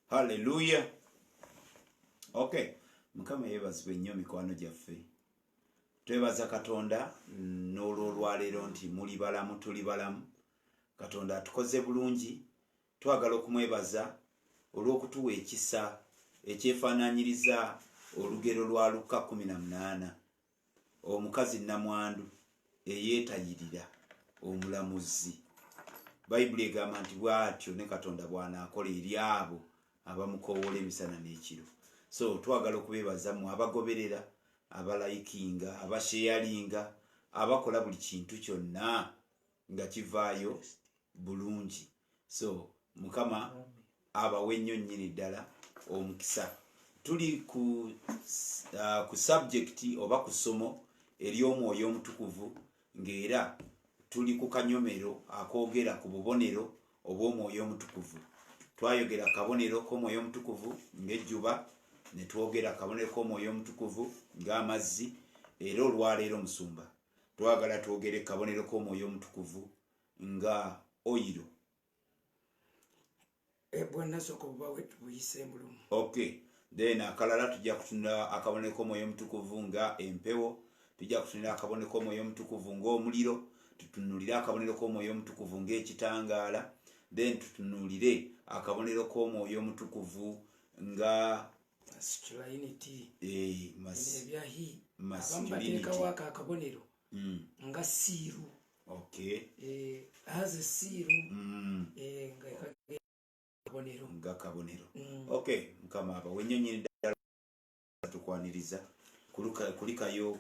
Hallelujah. Okay. Mukama yebazibwe nnyo mikwano gyaffe. Twebaza Katonda n'olwaleero nti muli balamu tuli balamu. Katonda atukoze bulungi. Twagala okumwebaza olw'okutuwa ekisa ekyefaanaanyiriza olugero lwa Luka 18. Omukazi nnamwandu eyeetayirira omulamuzi. Bayibuli egamba nti bw'atyo ne Katonda bw'anaakola eri abo abamukowoola emisana n'ekiro. So twagala okubeebaza mu abagoberera, abalayikinga, abasheyalinga, abakola buli kintu kyonna nga kivaayo bulungi. So Mukama abawe nnyo nnyini ddala omukisa. Tuli ku subject oba ku ssomo ery'Omwoyo Omutukuvu ng'era tuli ku kanyomero akoogera ku bubonero obw'Omwoyo Omutukuvu. Twayogera akabonero k'Omwoyo Omutukuvu ng'ejjuba, ne twogera akabonero k'Omwoyo Omutukuvu ng'amazzi, era olwaleero Musumba twagala twogere akabonero k'Omwoyo Omutukuvu nga oyiro. Okay. Then akalala tujja kutunula akabonero k'Omwoyo Omutukuvu nga empewo, tujja kutunula akabonero k'Omwoyo Omutukuvu ng'omuliro, tutunulire akabonero k'Omwoyo Omutukuvu ng'ekitangaala, then tutunulire akabonero k'Omwoyo Omutukuvu nga akabonero nga siiru. Okay. As a siiru nga kabonero. Okay. Mukama abawe nnyo nnyini ddala tukwaniriza kulikayo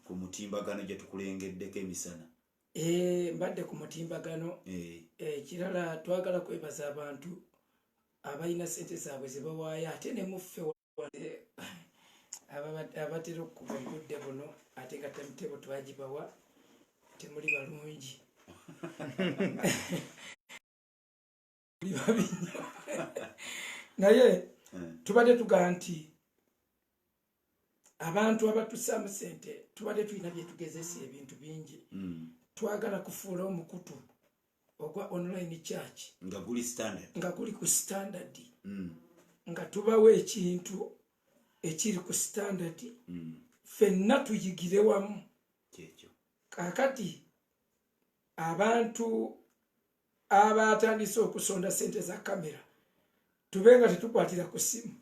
ku mutimbagano gye tukulengeddeko emisana. Mbadde ku mutimbagano. Kirala twagala kwebaza abantu abalina ssente zaabwe ze bawaayo ate ne muffe abatera okuva mu budde buno ate nga temutebo twagibawa temuli balungi. Naye tubadde tugaa nti abantu abatussaamu ssente tubadde tulina bye tugezesa ebintu bingi. Twagala kufuula omukutu ogwa online church nga guli ku standard, nga tubawo ekintu ekiri ku standard, ffenna tuyigire wamu. Kaakati abantu abatandise okusonda ssente za kamera tube nga tetukwatira ku ssimu.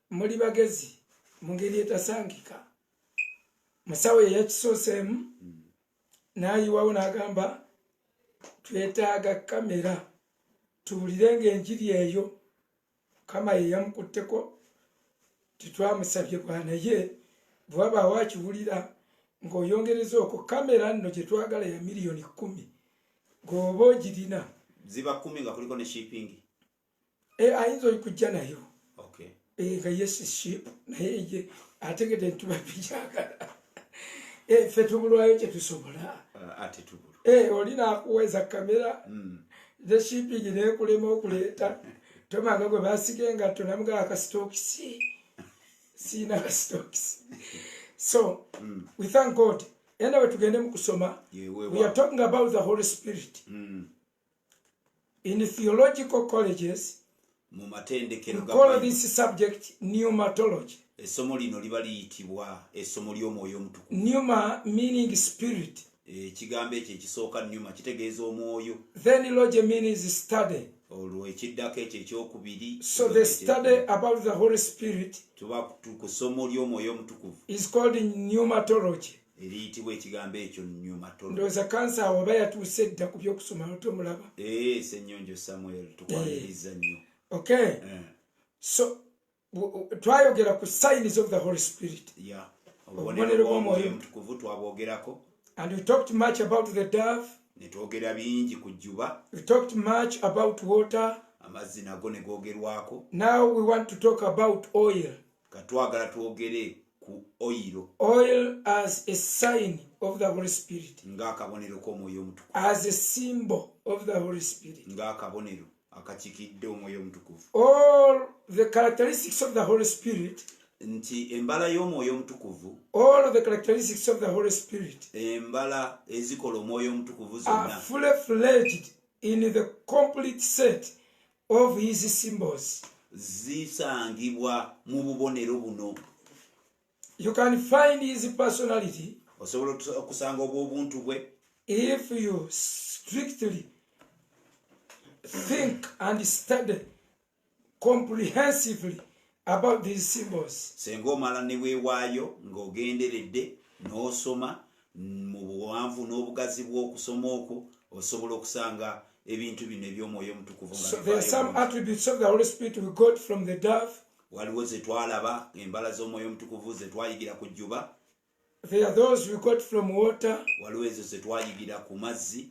Muli bagezi mu ngeri etasangika. Musawo yeyakisooseemu n'ayiwawo n'agamba twetaaga kamera tuwulire ng'enjiri eyo. Kama ye yamukutteko, tetwamusabye bwa naye bw'abaawo akiwulira ng'oyongereza okwo kamera nno gye twagala ya miliyoni 10 ng'oba ogirina. Ziba 10 nga kuliko ne shipping. Ayinza okujja nayo. Okay. Nga yes ship naye ye ategedde ntuba bijagala. Ffe tubulwayo kye tusobola. Ate tubulu. Olina akuweza kamera. The shipping nekulema okuleeta. Tomanga gwe basige engatto namuga akasitokisi. Sina akasitokisi. So, we thank God. Anyway, tugende mu kusoma. We are talking about the Holy Spirit. In theological colleges, we call this subject pneumatology. Essomo lino liba liyitibwa essomo ly'Omwoyo Omutukuvu. Pneuma meaning spirit. Ekigambo ekyo ekisooka pneuma kitegeeza omwoyo. Then loge means study. Olwo ekiddako ekyo ekyokubiri. So the study about the Holy Spirit tuba ku ssomo ly'Omwoyo Omutukuvu is called pneumatology. Eriyitibwa ekigambo ekyo pneumatology. Ndowooza kansa awo aba yatuuse dda ku by'okusoma tomulaba. Ssennyonjo Samuel tukwaniriza nnyo. Okay. So twayogera ku signs of the Holy Spirit. Obubonero bw'Omwoyo Omutukuvu twabwogerako. And we talked much about the dove. Ne twogera bingi ku jjuba. We talked much about water. Amazzi nago ne googerwako. Now we want to talk about oil. Katwagala twogere ku oyiro. Oil as a sign of the Holy Spirit. Ng'akabonero k'Omwoyo Omutukuvu. As a symbol of the Holy Spirit. Ng'akabonero akakikidde Omwoyo Omutukuvu. All the characteristics of the Holy Spirit. Nti embala y'Omwoyo Omutukuvu. All of the characteristics of the Holy Spirit. Embala ezikola Omwoyo Omutukuvu zonna. Are fully fledged in the complete set of his symbols. zisangibwa mu bubonero buno. You can find his personality Osobola okusanga obwobuntu bwe if you strictly think and study comprehensively about these symbols. senga omala ne weewaayo ng'ogenderedde n'osoma mu buwanvu n'obugazi bw'okusoma okwo osobola okusanga ebintu bino eby'omwoyo omutukuvu nga So there are some attributes of the Holy Spirit we got from the dove. waliwo ze twalaba embala z'omwoyo omutukuvu ze twayigira ku jjuba. There are those we got from water. Waliwo ezo ze twayigira ku mazzi.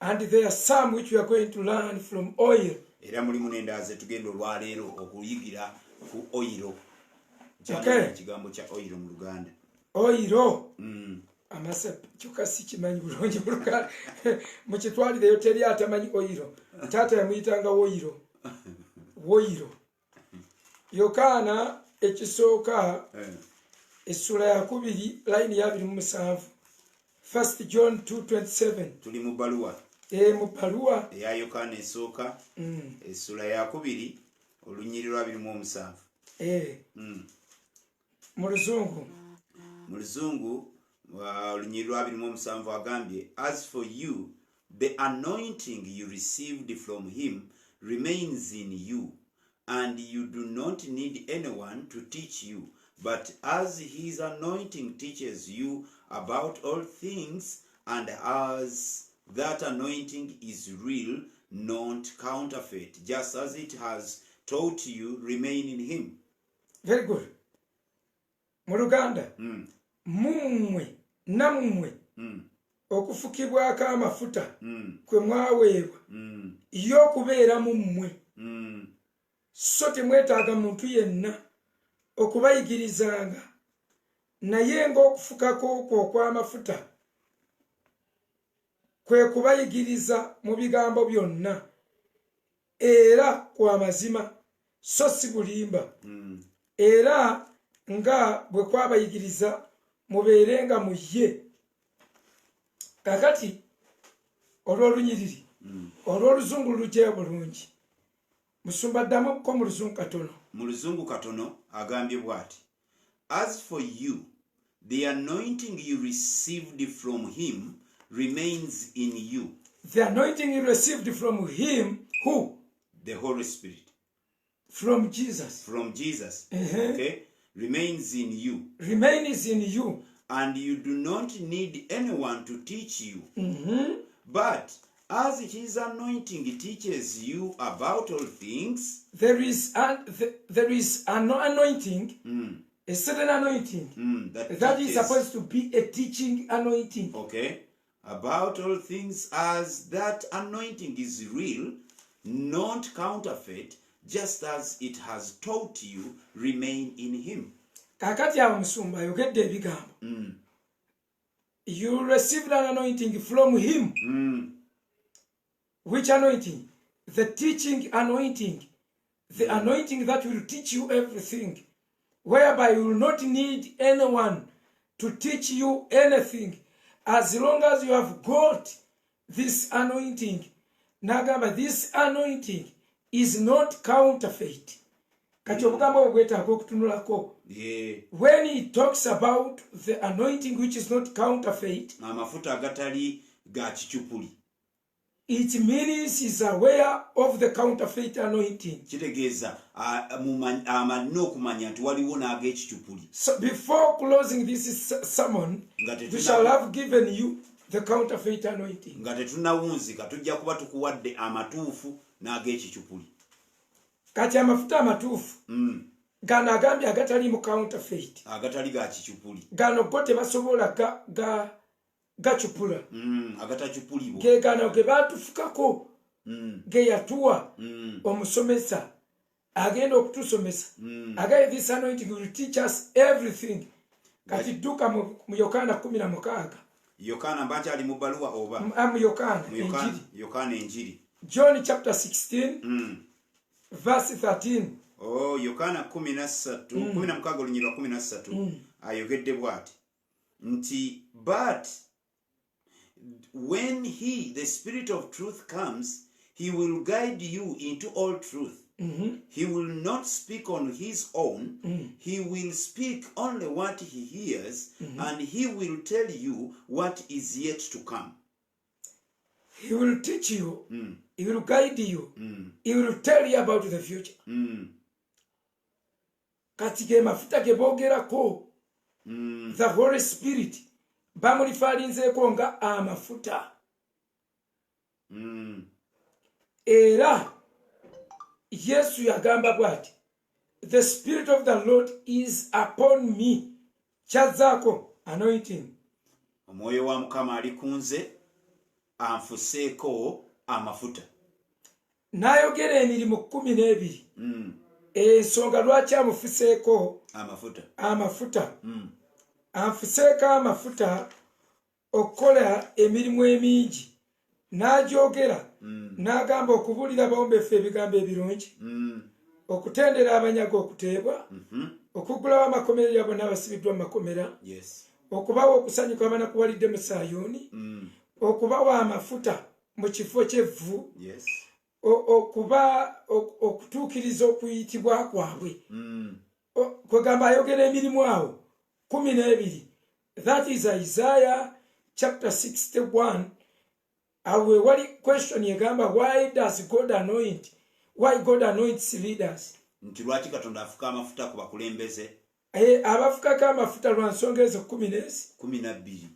And there are some which we are going to learn from oil. Era mulimu n'endala ze tugenda olwaleero okuyigira ku oyiro. Okay. Ekigambo kya oyiro mu Luganda. Oyiro. Amasa kyokka sikimanyi bulungi mu Luganda. Mu kitwalireyo teri atamanyi oyiro. Taata yamuyitanga woyiro. Woyiro. Yokaana ekisooka essula ya 2 line ya 27. 1 John 2:27. Tuli mu bbaluwa. Mu bbaluwa eya Yokaana esooka essula ya 2 olunyiriri lwa 27. Mu Luzungu. Mu Luzungu olunyiriri lwa 27 agambye, as for you, the anointing you received from him remains in you, and you do not need anyone to teach you, but as his anointing teaches you about all things, and as that anointing is real, not counterfeit, just as it has taught you, remain in him. Very good. Mu Luganda mumwe namumwe okufukibwako amafuta kwe mwaweebwa yo okubeera mumwe, so temwetaaga muntu yenna okubayigirizanga, naye ng'okufukako okwo okw'amafuta kwe kubayigiriza mu bigambo byonna era kwa mazima so si bulimba, era nga bwe kwabayigiriza mubeerenga mu ye. Kakati olw'olunyiriri olw'oluzungu lujja bulungi, musumba ddamu ko mu luzungu katono. Mu luzungu katono agambye bw'ati, as for you, the anointing you received from him remains in you. The anointing you received from him, who? The Holy Spirit. From Jesus. From Jesus. Okay? Remains in you. Remains in you. And you do not need anyone to teach you. But as his anointing teaches you about all things, there is an anointing, a certain anointing that is supposed to be a teaching anointing. Okay. About all things, as that anointing is real, not counterfeit, just as it has taught you, remain in him. Kakati awo musumba ayogedde ebigambo. You received an anointing from him. Which anointing? The teaching anointing. The anointing that will teach you everything, whereby you will not need anyone to teach you anything, as long as you have got this anointing. Nagamba, this anointing is not counterfeit. Kati obugambo bwetaaga okutunulako. When he talks about the anointing which is not counterfeit, amafuta agatali ga kichupuli, it means he's aware of the counterfeit anointing. Kitegeeza amanyi okumanya nti waliwo n'ag'ekichupuli. So before closing this sermon, we shall have given you the counterfeit anointing. Nga tetunnawunzika tujja kuba tukuwadde amatuufu n'ag'ekichupuli. Kati amafuta amatuufu gano agambye agatali mu counterfeit, agatali ga kichupuli, gano go tebasobola gacupula, agatachupulibwa, ge gano ge batufukako, ge yatuwa omusomesa agenda okutusomesa. Agaye, this anointing will teach us everything. Kati duka mu Yokaana 16. Yokaana mbanji ali mu bbaluwa oba mu Yokaana enjiri. Yokaana enjiri. John chapter 16 verse 13. Oh, Yokaana 16 olunyiriri lwa 13 ayogedde bw'ati nti, but when he, the Spirit of truth, comes, He will guide you into all truth. He will not speak on his own. He will speak only what he hears, and he will tell you what is yet to come. He will teach you. He will guide you. He will tell you about the future. Kati ge mafuta ge bogerako. The Holy Spirit bamulifalinzeeko nga amafuta. Era Yesu yagamba bwati, the Spirit of the Lord is upon me. Chazako, anointing. Omwoyo wa Mukama ali kunze anfuseeko amafuta. Nayogera emirimu 12. Ensonga lwaki amufuseeko amafuta. Anfuseeko amafuta okukola emirimu emingi. N'agyogera n'agamba okubuulira abawombeefu ebigambo ebirungi, okutendera abanyago okuteebwa, okuggulawo amakomera bonna abasibiddwa mu makomera, okubawa okusanyuka abanakuwalidde mu Sayuuni, okubawa amafuta mu kifo ky'evvu, okutuukiriza okuyitibwa kwabwe. Kwegamba ayogera emirimu awo 12. That is Isaiah chapter 61. Awe wali question yegamba, why God anoints leaders? Nti lwaki Katonda afuka amafuta ku bakulembeze? Abafukako amafuta lwa nsonga ezo 12.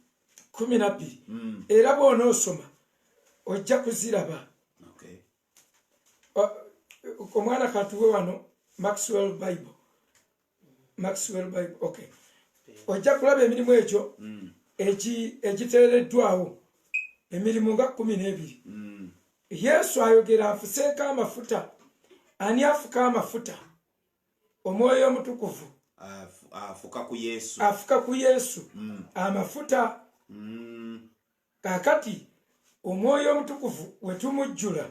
Era bw'onoosoma ojja kuziraba. Omwana katuwe wano Maxwell Bible. Okay. Ojja kulaba emirimu egyo egiteereddwawo. Emirimu nga 12. Yesu ayogera afuseeko amafuta. Ani afuka amafuta? Omwoyo omutukuvu afuka ku Yesu. Amafuta. Kakati omwoyo omutukuvu wetumujjula,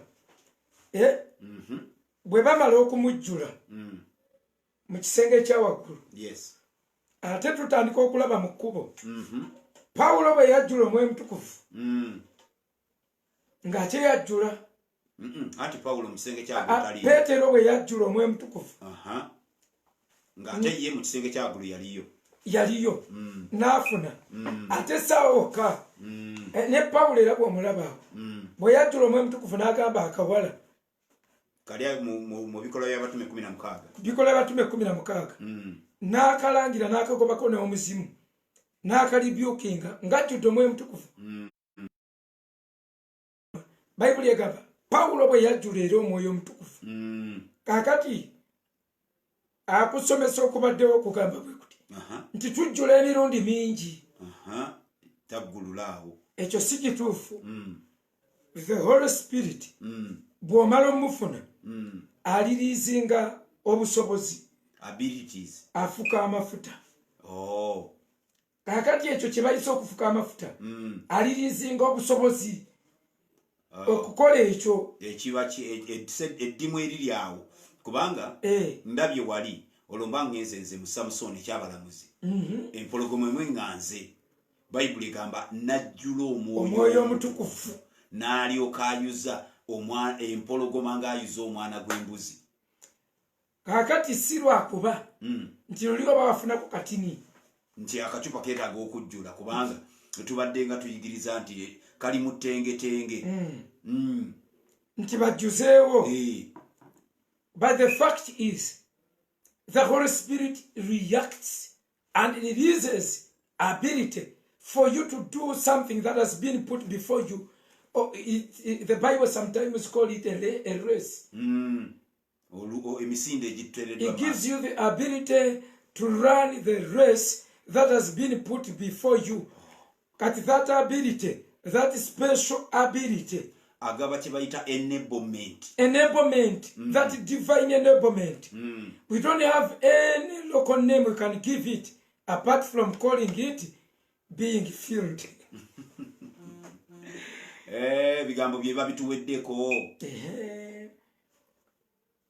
bwe bamala okumujjula mu kisenge kya waggulu, ate tutandika okulaba mu kkubo. Pawulo bwe yajjula omwoyo omutukuvu ng'ate yajjula. Ati Pawulo mu kisenge kya waggulu. Peetero bwe yajjula omwoyo omutukuvu ng'ate ye mu kisenge kya waggulu yaliyo n'afuna. Ate saawoka ne Pawulo era bw'omulaba awo bwe yajjula omwoyo omutukuvu n'agamba akawala kali mu Bikolwa by'Abatume 16. Bikolwa by'Abatume 16. N'akalangira n'akagobako n'omuzimu n'akalibyukinga ng'ajjudde omwoyo omutukuvu. Bayibuli egamba Pawulo bwe yajjula era omwoyo omutukuvu. Kakati akusomesa okubaddewo okugamba bwe kuti nti tujjula emirundi mingi. Taggululaawo. Ekyo si kituufu. The Holy Spirit bw'omala omufuna aliriizinga obusobozi, abilities, afuka amafuta. Kakati ekyo kye bayise okufuka amafuta aliriizinga obusobozi okukola ekyo ekiba eddimu eriri awo. Kubanga ndabye wali olwo ngenze nze mu Samusoni ekyabalamuzi, empologoma emwe ŋŋanze. Bayibuli egamba najjula omwoyo omutukuvu n'alyoka ayuza empologoma ng'ayuza omwana gw'embuzi. Kakati si lwakuba nti luli oba wafunako katini nti akacupa keetaaga okujjula, kubanga tubadde nga tuyigiriza nti kali mu ttengetenge nti bajjuzeewo. But the fact is the Holy Spirit reacts and releases ability for you to do something that has been put before you. The Bible sometimes call it a race. It gives you the ability to run the race that has been put before you. But that ability, that special ability, agaba kibayita enablement, that divine enablement. We don't have any local name we can give it apart from calling it being filled. Bigambo bye babituweddeko.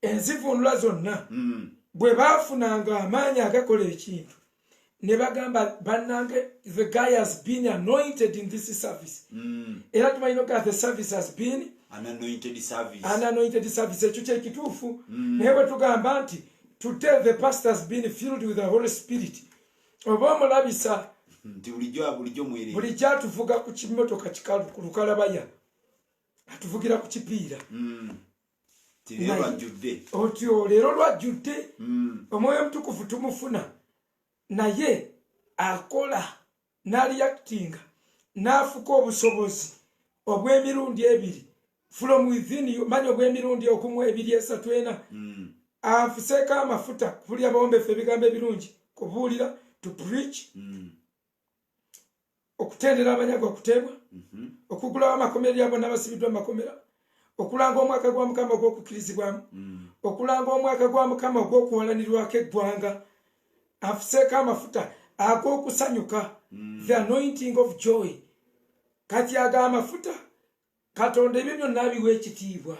Enzivunula zonna bwe baafunanga amaanyi agakola ekintu ne bagamba bannange, the guy has been anointed in this service. Era tumanyi nga the service has been Unanointed service. Unanointed service ekyo kyekituufu. Naye bwe tugamba nti today the pastor has been filled with the Holy Spirit. Oba omulabisa nti bulijjo mwere. Bulijjo atuvuga ku kimotoka kikalu ku lukalabaya. Atuvugira ku kipiira. Lero lwajjudde. Otyo leero lwajjudde. Omwoyo Omutukuvu tumufuna. Naye akola n'reactinga n'afuka obusobozi obw'emirundi ebiri from within you. Manyi obw'emirundi okumu ebiri esatu ena. Afuseeko amafuta kulya bawombefu ebigambo ebirungi, kubuulira, to preach, okutendera abanyago okuteebwa, okugulawo amakomera yabo n'abasibiddwa amakomera, okulanga omwaka gwa Mukama ogw'okukkirizibwamu, okulanga omwaka gwa Mukama ogw'okuwalanirwako eggwanga. Afuseeko amafuta ag'okusanyuka, the anointing of joy. Kati aga amafuta Katonda ebyo byonna abiwa ekitiibwa.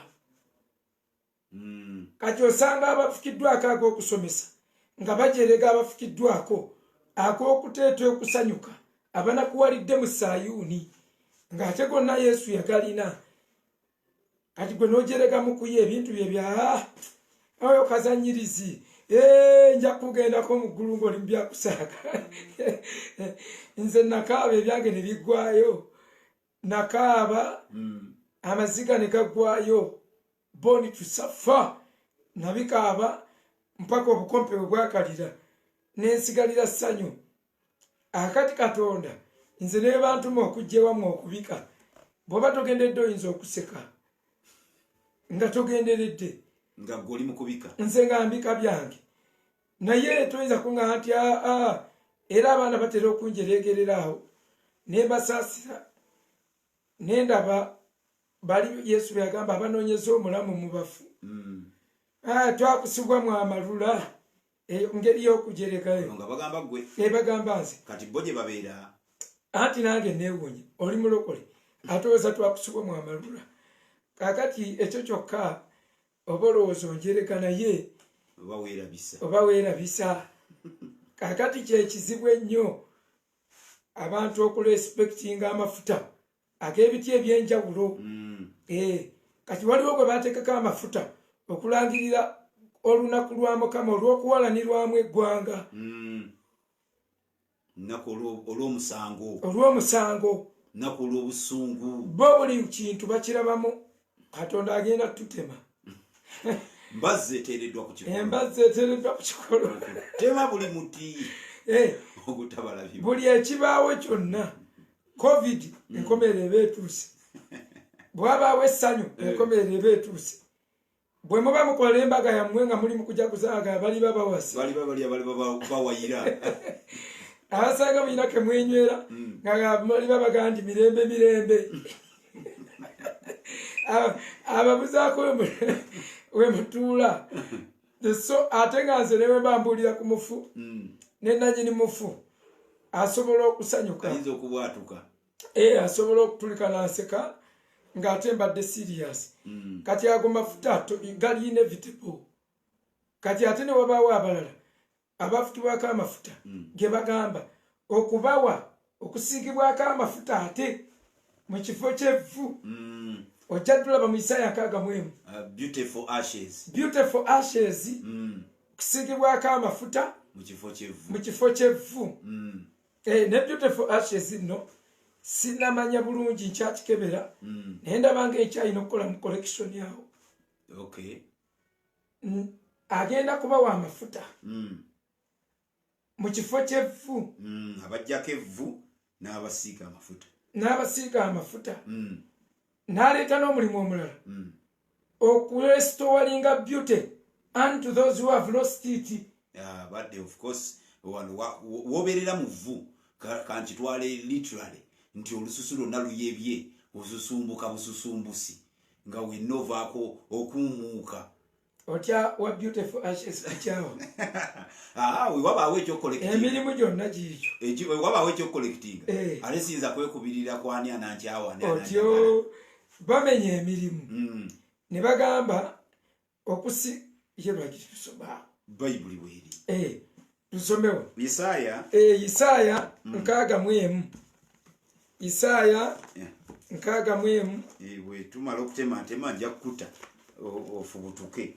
Kati osanga abafukiddwako ag'okusomesa nga bajerega abafukiddwako ag'okuteeta okusanyuka abanakuwalidde mu Sayuuni ng'ate gonna Yesu yagalina. Kati gwe n'ojerega mu kuya ebintu bye bya oyo kazanyirizi nja kugendako mu ggulu ng'oli mu byakusaaga. Nze nakaaba ebyange ne biggwayo, nakaaba amaziga ne gaggwayo, born to suffer, nabikaaba mpaka obukompe bwe bwakalira n'ensigalira ssanyu. Akati Katonda nze ne bantuma okujja ewammwe okubika. Bw'oba togendedde oyinza okuseka nga togenderedde nga goli mu kubika, nze nga mbika byange. Naye toyinza kuŋŋamba nti era abaana batera okunjeregerera awo ne basaasira ne ndaba bali Yesu byagamba abanoonyeza omulamu mu bafu. Twakusibwamu amalula ngeri y'okujerekayo nga bagamba gwe bagamba nze kati bo gye babeera anti nange neewunya oli mulokole atoweza twakusibwamu amalula. Kakati ekyo kyokka oba olowooza onjereka naye oba weerabisa. Kakati kyekizibu ennyo abantu okurespectinga amafuta ag'ebiti ebyenjawulo. Kati waliwo gwe baateekako amafuta okulangirira olunaku lwa Mukama olw'okuwalanirwamu eggwanga, nnaku olw'omusango, nnaku olw'obusungu. Bo buli kintu bakirabamu. Katonda agenda tutema. Mbazze eteereddwa ku kikolo. Embazze eteereddwa ku kikolo. Tema buli muti ogutabalabi. Buli ekibaawo kyonna. COVID enkomerero eba etuuse. Bw'abaawo essanyu enkomerero eba etuuse. Bwe muba mukola embaga yammwe nga muli mu kujaguzaga bali babawasa. Bali bawayira. Abasanga mulina ke mwenywera nga bali babaga nti mirembe. Ababuzaako we mutuula. So ate nga nze ne bwe mbambuulira ku mufu ne nannyini mufu asobola okusanyuka. Ayinza okubwatuka. Asobola okutulika n'aseka ng'ate mbadde serious. Kati ago mafuta gali inevitable. Kati ate ne wabaawo abalala abafukibwako amafuta ge bagamba okubawa okusiigibwako amafuta ate mu kifo ky'evvu. Ojja tulaba mu Isaaya 61. Beautiful ashes. Okusiigibwako amafuta mu kifo ky'evvu. Ne beautiful ashes no sinamanya bulungi nkyakikebera naye ndaba ng'ekyalina okukola mu collection yawo. Agenda kubawa amafuta mu kifo ky'evvu. Abajjako evvu n'abasiiga amafuta. N'aleeta n'omulimu omulala okurestoringa beauty unto those who have lost it. But of course wobeerera mu vvu kanti twale literally nti olususu lwonna luyebye osusumbuka bususumbusi nga wenna ovaako okuumuuka. Otya wa beautiful ashes kukyawo. Wewabaawo ekyokolektinga. Emirimu gyonna giikyo. Wewabaawo ekyokolektinga. Ale siyinza kwekubirira kwani anankyawa. Otyo bamenya emirimu. Ne bagamba ye lwaki tusoma Bayibuli bweri. Tusomewo. Isaaya. Isaaya 61. Isaaya nkaaga mu emu. Bwe tumala okutematema nja kukuta ofubutuke.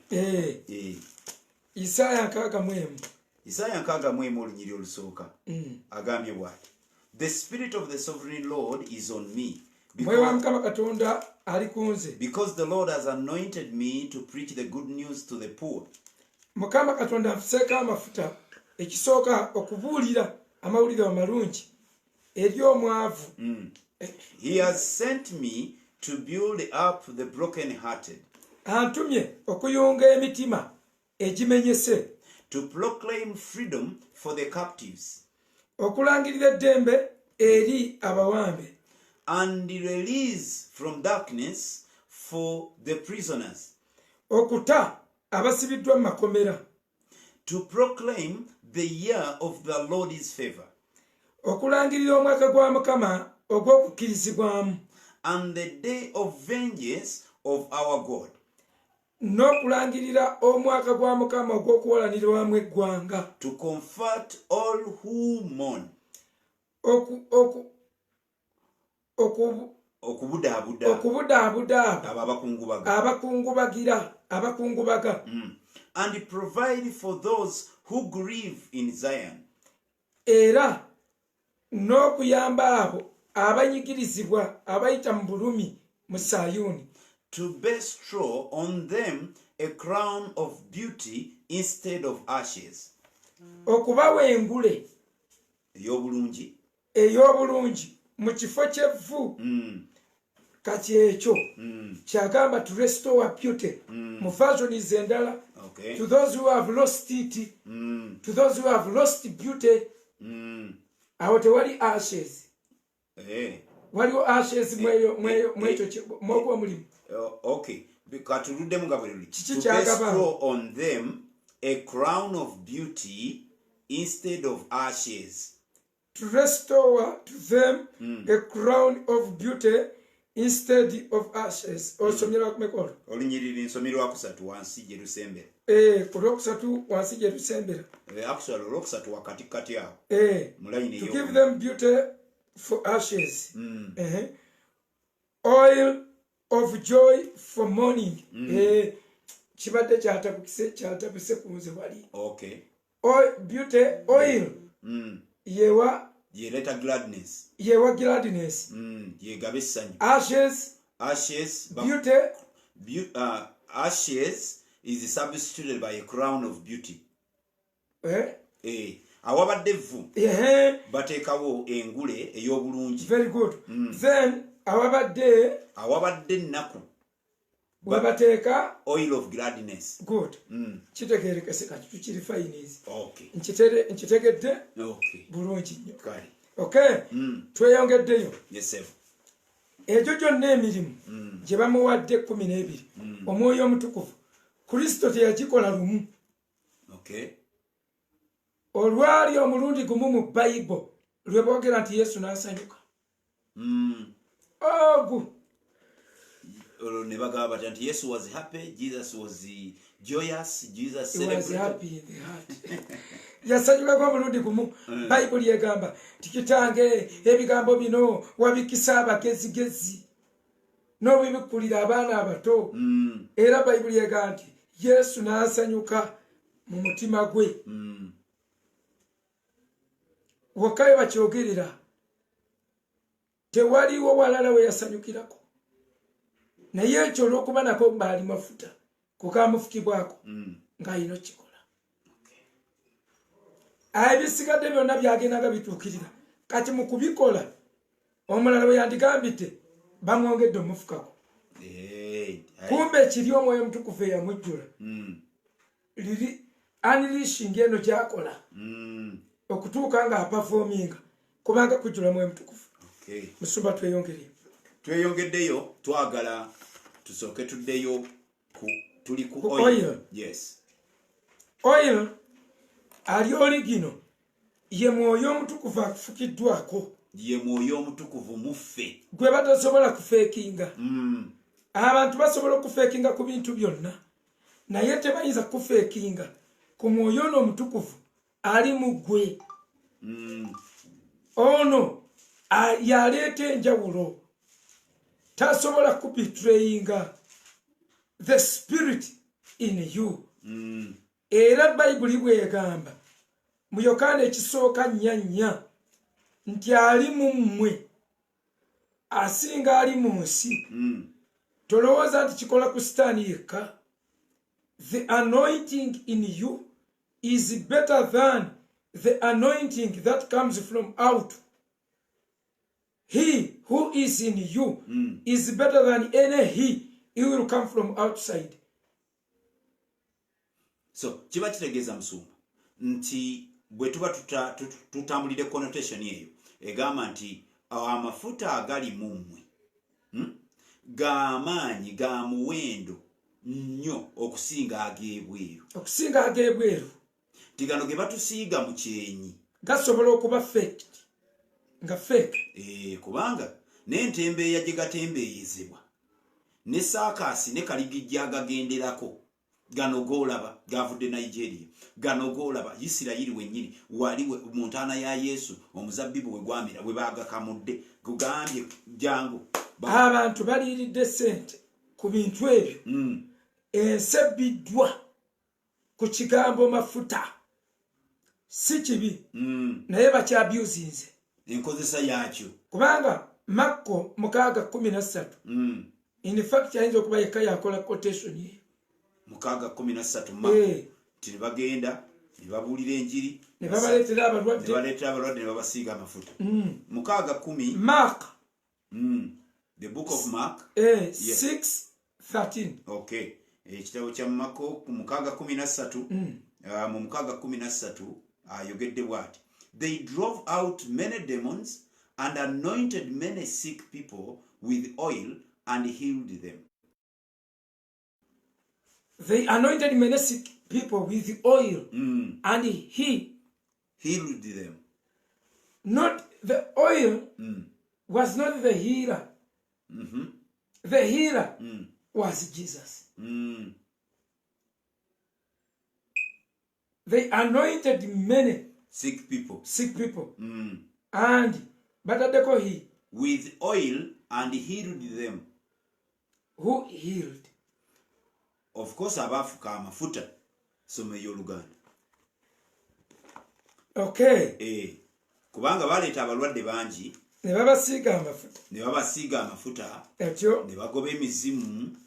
Isaaya nkaaga mu emu. Isaaya nkaaga mu emu olunyiri olusooka agambye bw'ati, the spirit of the sovereign Lord is on me. Because the Lord has anointed me to preach the good news to the poor. Mukama Katonda mfuseka amafuta ekisooka okubuulira amawulire amalungi eri omwavu. He has sent me to build up the broken-hearted. Antumye okuyunga emitima egimenyese. To proclaim freedom for the captives. Okulangirira eddembe eri abawambe. And release from darkness for the prisoners. Okuta abasibiddwa mu makomera. To proclaim the year of the Lord's favor. Okulangirira omwaka gwa Mukama ogw'okukkirizibwamu. And the day of vengeance of our God. N'okulangirira omwaka gwa Mukama ogw'okuwalanirwamu eggwanga. To comfort all who mourn. Okubudaabuda abakungubaga. And provide for those who grieve in Zion. Era n'okuyamba abo abanyigirizibwa abayita mu bulumi mu Sayuni. To bestow on them a crown of beauty instead of ashes. Okubawa engule ey'obulungi mu kifo ky'evvu. Kati ekyo kyagamba to restore beauty mu versions endala. To those who have lost it, to those who have lost beauty. Awo tewali ashes. Waliwo ashes mwekyo mwogwa mulimu. Okay, katuluddemu nga bwe luli. To bestow on them a crown of beauty instead of ashes. To restore to them a crown of beauty instead of ashes. Osomera kumekolo. Olunyiriri nsomerwa kusatu wansi gye lusembera. Kulokusatu wansi gye lusembera. Actually olokusatu wakati kati awo. To give them beauty for ashes. Oil of joy for mourning. Kibadde kyatabuse kunze wali. Okay. Beauty oil. Yeleta gladness. Yewa gladness. Yegaba essanyu. Ashes. Beauty. Ashes is substituted by a crown of beauty. Awabadde evvu. Bateekawo engule ey'obulungi. Very good. Then awabadde ennaku. Bateeka oil of gladness. Good. Kitegeerekese kati tukiri fines. Okay. Nkitegedde. Okay. Bulungi nnyo. Kale. Okay. Tweyongeddeyo. Yes sir. Egyo gyonna emirimu gye bamuwadde 12. Omwoyo omutukuvu Kristo teyagikola lumu. Okay. Olwali omulundi gumu mu Bayibuli lwe boogera nti Yesu n'asanyuka. Ne bagamba nti Yesu was happy, Jesus was joyous, Jesus celebrated. He was happy in the heart. Yasanyuka kwa omulundi gumu. Bayibuli egamba tikitange ebigambo bino wabikisa abagezigezi n'obibikkulira abaana abato. Era Bayibuli egamba nti Yesu n'asanyuka mu mutima gwe. Wakayo bakyogerera tewaliwo walala we yasanyukirako. Naye ekyo olw'okuba nako baali mafuta kukamufukibwako ng'alina kikola. Ebisigadde byonna byagendaga bituukirira. Kati mu kubikola omulala we yandigambite bamwongedde omufukako. Kumbe ekiri omwoyo omutukuvu eyamujjula. Liri unleashing eno gy'akola okutuuka ng'apafominga kubanga kujjula mwoyo omutukuvu. Musumba tweyongeddeyo twagala tusooke tuddeyo tuli ku oil. Yes. Oil ali origino ye mwoyo omutukuvu akufukiddwako. Ye mwoyo omutukuvu muffe gwe batasobola kufeekinga. Abantu basobola okufeekinga ku bintu byonna naye tebayinza kufeekinga ku mwoyo ono omutukuvu ali mu ggwe. Ono yaleeta enjawulo. tasobola kubetrayinga the spirit in you. Era Bayibuli bwegamba mu Yokaana ekisooka 4:4 nti ali mu mmwe asinga ali mu nsi. Tolowooza nti kikola ku Sitaani yekka. The anointing in you is better than the anointing that comes from out. He who is in you is better than any he will come from outside. So kiba kitegeeza musumba nti bwe tuba tutambulire connotation eyo egamba nti amafuta agali mu mmwe g'amaanyi ga muwendo nnyo okusinga ag'ebweru. Okusinga ag'ebweru tigano ge batusiiga mu kyenyi gasobola okuba fake nga fake. Kubanga n'entembeeya gye gatembeeyezebwa ne saakasi ne kaligijja agagenderako gano golaba gavudde Nigeria, gano golaba Isirayiri wennyini waliwe mu ntaana ya Yesu omuzabbibu we gwamira bwe baagakamudde gugambye jangu abantu baliiridde sente ku bintu ebyo. Ensebbiddwa ku kigambo mafuta si kibi naye bakyabyuzinze enkozesa yakyo kubanga Makko 6:13 in fact ayinza okuba yekka yakola quotation ye 6:13 ti bagenda ne babuulira enjiri ne babaleetera abalwadde ne babasiiga amafuta. 6:10 Mark the book of Mark 6:13. Okay, ekitabo kya Makko 6:13 mu 6:13 ayogedde bw'ati, they drove out many demons and anointed many sick people with oil and healed them. They anointed many sick people with oil and he healed them. Not the oil was not the healer. The healer was Jesus. They anointed many sick people. And batadeko he with oil and healed them. Who healed? Of course abafuka amafuta someyo Luganda. Okay. Kubanga baleeta abalwadde bangi ne babasiiga amafuta etyo ne bagoba emizimu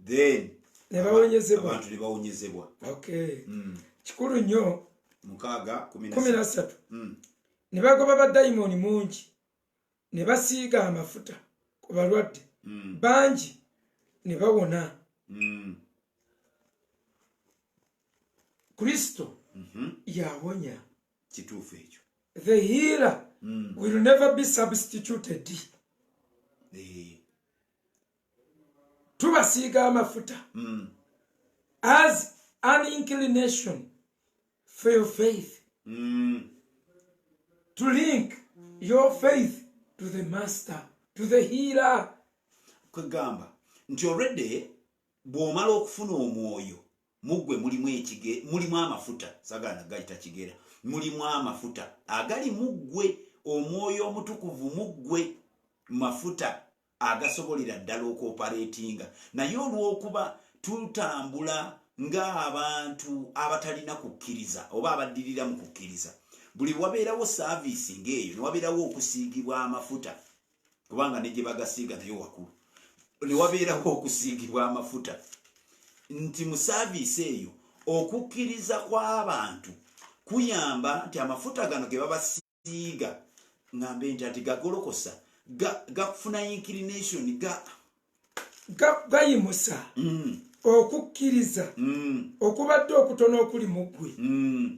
then ne bawonyezebwa abantu ne bawonyezebwa. Okay. Kikulu nnyo 6:13 ne bagoba badayimoni mungi ne basiiga amafuta ku balwadde bangi ne bawona. Kristo yawonya. Kituufu ekyo. The healer will never be substituted. Tubasiiga amafuta as an inclination for your faith, to link your faith to the master, to the healer. Kwegamba nti already bw'omala okufuna omwoyo mugwe mulimu amafuta sagana gayita kigera, mulimu amafuta agali mugwe omwoyo omutukuvu mugwe mafuta agasobolera ddala okoperatinga naye olw'okuba tutambula ng'abantu abatalina kukkiriza oba abaddirira mu kukkiriza buli wabeerawo saavisi ng'eyo ne wabeerawo okusiigibwa amafuta kubanga ne gye bagasiiga nayo wakulu ne wabeerawo okusiigibwa amafuta nti mu saavisi eyo okukkiriza kw'abantu kuyamba nti amafuta gano ge babasiiga ngambe nti ati gagolokosa gafuna inclination gayimusa okukkiriza okubadde okutono okuli mugwe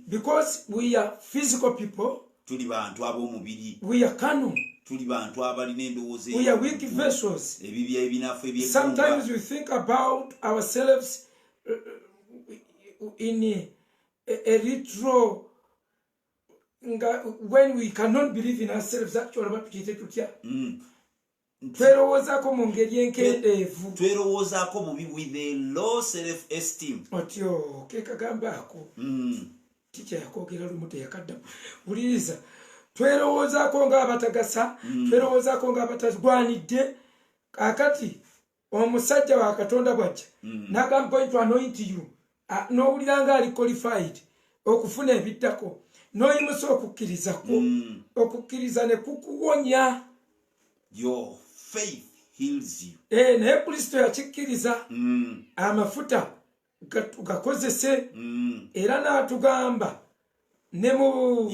because we are physical people, tuli bantu ab'omubiri, we are carnal, tuli bantu abalina endowooza, we are weak vessels. ebibya ebinafu eby'eggumba. Sometimes we think about ourselves in a literal when we cannot believe in ourselves, actually what tukite tutya twerowozaako mu ngeri enkendeevu, twerowozaako bubi with a low self esteem. otyo kekagambaako tikya yakoogera lumu teyakaddamu. Wuliriza, twerowozaako ng'abatagasa, twerowozaako ng'abatagwanidde, kakati omusajja wa Katonda bwajja n'agamba going to anoint you n'owuliranga ali qualified okufuna ebiddako n'oyimusa okukkirizako okukkiriza ne kukuwonya. Your faith heals you. Naye Kristo yakikkiriza amafuta gakozese era n'atugamba ne mu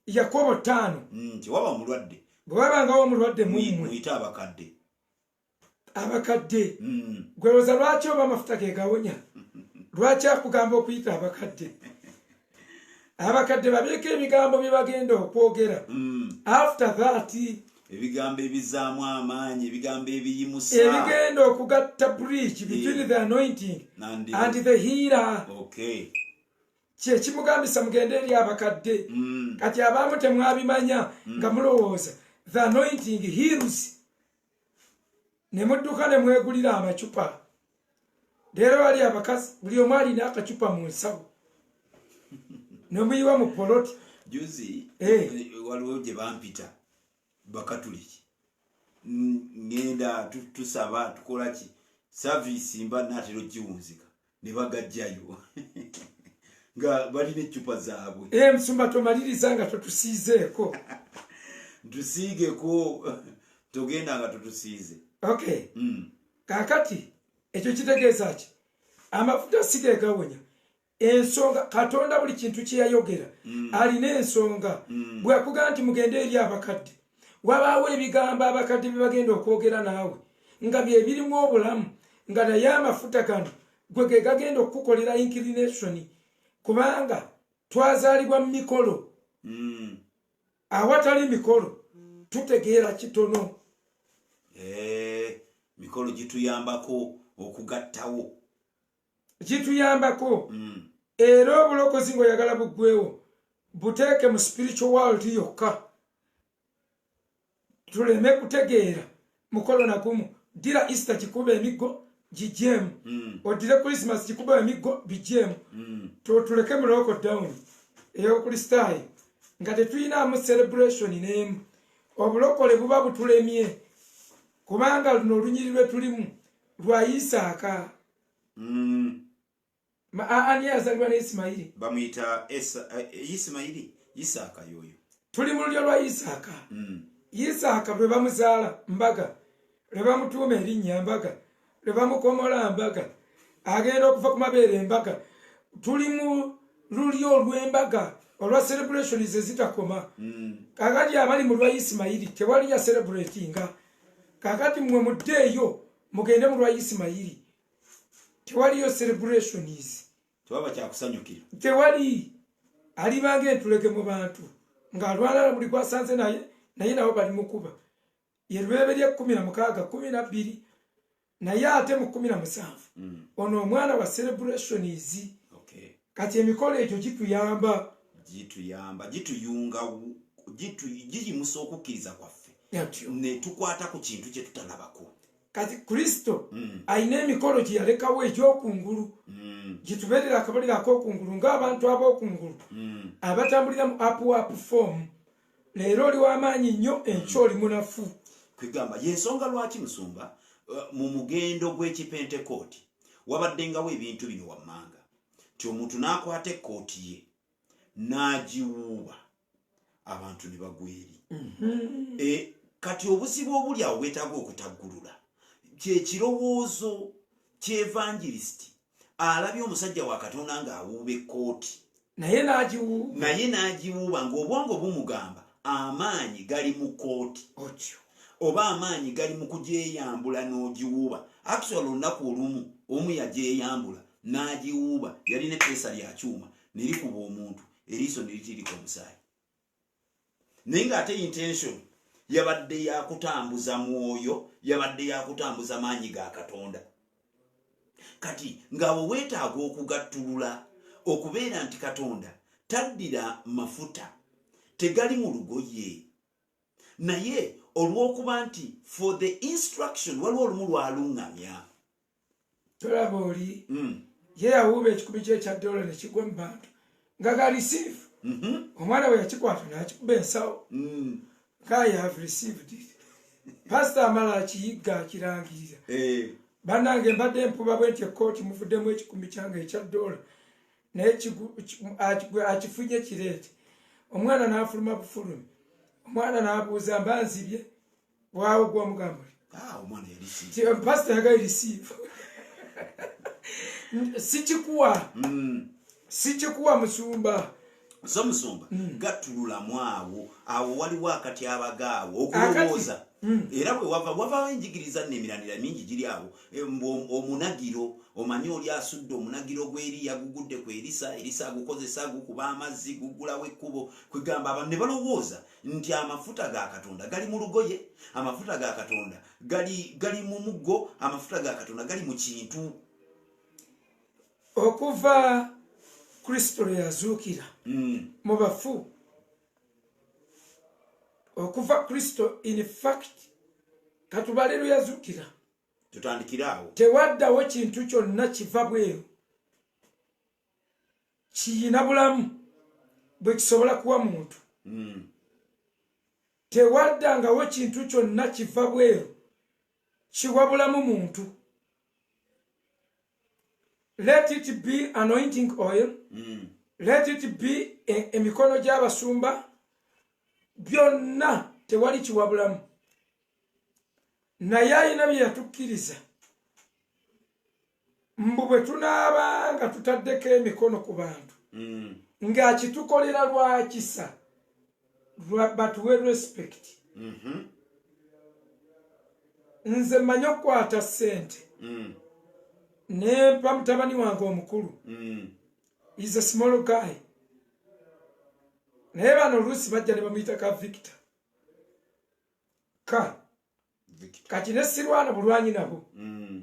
Yakobo 5 waba mulwadde bwe wabangawo omulwadde mumwe muyita abakadde gweroza lwaki oba amafuta ge gawonya lwaki akugamba okuyita abakadde babeeko ebigambo bye bagenda okwogera after that ebigambo ebizaamu amaanyi ebigambo ebiyimusa ebigenda okugatta bridge between the anointing and the healer. Okay. Kyekimugambisa mugende eri abakadde kati abamu temwabimanya nga mulowooza the anointing heals ne mudduka ne mwegulira amacupa. Leero wali abakazi buli omu alina akacupa mu nsawo nomuyiwa mu poloti. Juzi waliwo gye bampita bakatuliki ngenda tusaba tukolaki service mba natero giwunzika ne bagajjayo nga balina ecupa zaabwe. Musumba tomaliriza nga totusiizeeko tusiigeko togenda nga totusiize. Okay. Kakati ekyo kitegeeza ki amafuta sige gawonya ensonga Katonda buli kintu kye yayogera alina ensonga bw'akugamba nti mugende eri abakadde wabaawo ebigambo abakadde bye bagenda okwogera naawe nga bye birimu obulamu nga naye amafuta gano gwe ge gagenda okukukolera inclination kubanga twazaalibwa mu mikolo awatali mikolo tutegeera kitono. Mikolo gituyambako okugattawo gituyambako era obulokozi ng'oyagala buggwewo buteeke mu spiritual world yokka tuleme kutegeera mukolo nagumu dira Easter kikuba emiggo gijemu odire Christmas kikuba emiggo bijemu tuleke mu lockdown ey'okristaayo nga tetuyinaamu celebration n'emu. Obulokole buba butulemye kubanga luno olunyiri lwe tulimu lwa Isaaka. Ani yazalibwa ne Isimayiri bamuyita Isimayiri Isaaka yoyo tuli mu lulyo lwa Isaaka. Isaaka lwe bamuzaala mbaga lwe bamutuuma erinnya mbaga lwe bamukomola mbaga agenda okuva ku mabeere mbaga. Tuli mu lulyo olw'embaga olwa celebrations ezitakoma. Kakati abali mu lwa Isimayiri tewali ya celebratinga. Kakati mwe muddeeyo mugende mu lwa Isimayiri tewaliyo celebrations tewaba kyakusanyukira tewali alibange entulege mu bantu ng'alwala buli kwasanze naye nabo bali mukuba ye Lubereberye 16 12 naye ate mu 17 ono omwana wa celebrations. Okay. Kati emikolo egyo gituyamba gituyunga giyimusa okukkiriza kwaffe ne tukwata ku kintu kye tutalabako. Kati Kristo ayina emikolo gye yalekawo egy'okungulu gitubeerera akabaliro ak'okungulu ng'abantu ab'okungulu abatambulira mu up form. Leero oli w'amaanyi nnyo enkya oli munafu. Kwegamba y'ensonga lwaki Musumba mu mugendo gw'ekipentekooti wabaddengawo ebintu bino wammanga ti omuntu n'akwata ekkooti ye n'agiwuuba abantu ne bagwa eri. Kati obuzibu obuli awo bwetaaga okutaggulula kyekirowoozo ky'evangelisiti alabye omusajja wa Katonda ng'awuuba ekkooti naye n'agiwuuba ng'obwongo bumugamba amaanyi gali mu kkooti oba amaanyi gali mu kugyeyambula n'ogiwuuba. Actually olunaku olumu omu yagyeyambula n'agiwuuba yali ne peesa lya kyuma ne likuba omuntu eriiso ne litirika omusaayi naye ng'ate intention yabadde yakutambuza mwoyo yabadde yakutambuza maanyi ga Katonda. Kati ng'awo weetaaga okugattulula okubeera nti Katonda taddira mafuta tegali mu lugoye naye olw'okuba nti for the instruction waliwo olumu lwaluŋŋamya. Tolaba oli ye yawuuba ekikubi kye ekya $1 ne kigwa mu bantu nga ga receive omwana we yakikwata n'akikuba ensawo. I have received it. pastor amala akiyigga akirangirira bannange mbadde mpuba bwe nti ekkooti muvuddemu ekikumi kyange ekya $1 naye akifunye kireete omwana n'afuluma bufulumi omwana n'abuuza mba nzibye bwawe gw'omugamba pastor yagaye receive sikikuwa musumba so musumba gatululamu awo waliwo akati abagaawo okulowooza era bwe wava enjigiriza n'emirandira mingi giri awo omunagiro omanyi oli asudde omunagiro gw'Eriya gugudde ku Erisa agukozesa agukuba amazzi gugulawo ekkubo kwegamba abantu ne balowooza nti amafuta ga Katonda gali mu lugoye amafuta ga Katonda gali mu muggo amafuta ga Katonda gali mu kintu okuva Kristo lwe yazuukira mu bafu okuva Kristo in fact katubale lwe yazuukira tutandikiraawo tewaddawo kintu kyonna kiva bweru kiyina bulamu bwe kisobola kuwa muntu tewaddangawo kintu kyonna kiva bweru kiwa bulamu muntu. Let it be anointing oil. Let it be emikono gy'abasumba byonna tewali kiwabulamu. Naye alina bye yatukkiriza mbu bwe tunaaba nga tutaddeko emikono ku bantu ng'akitukolera lwa kisa but we respect. Nze mmanyi okukwata ssente nempa mutabani wange omukulu. He's a small guy. Naye bano oluusi bajja ne bamuyita ka Victor. Kati ne sirwana bulwanyi nabo.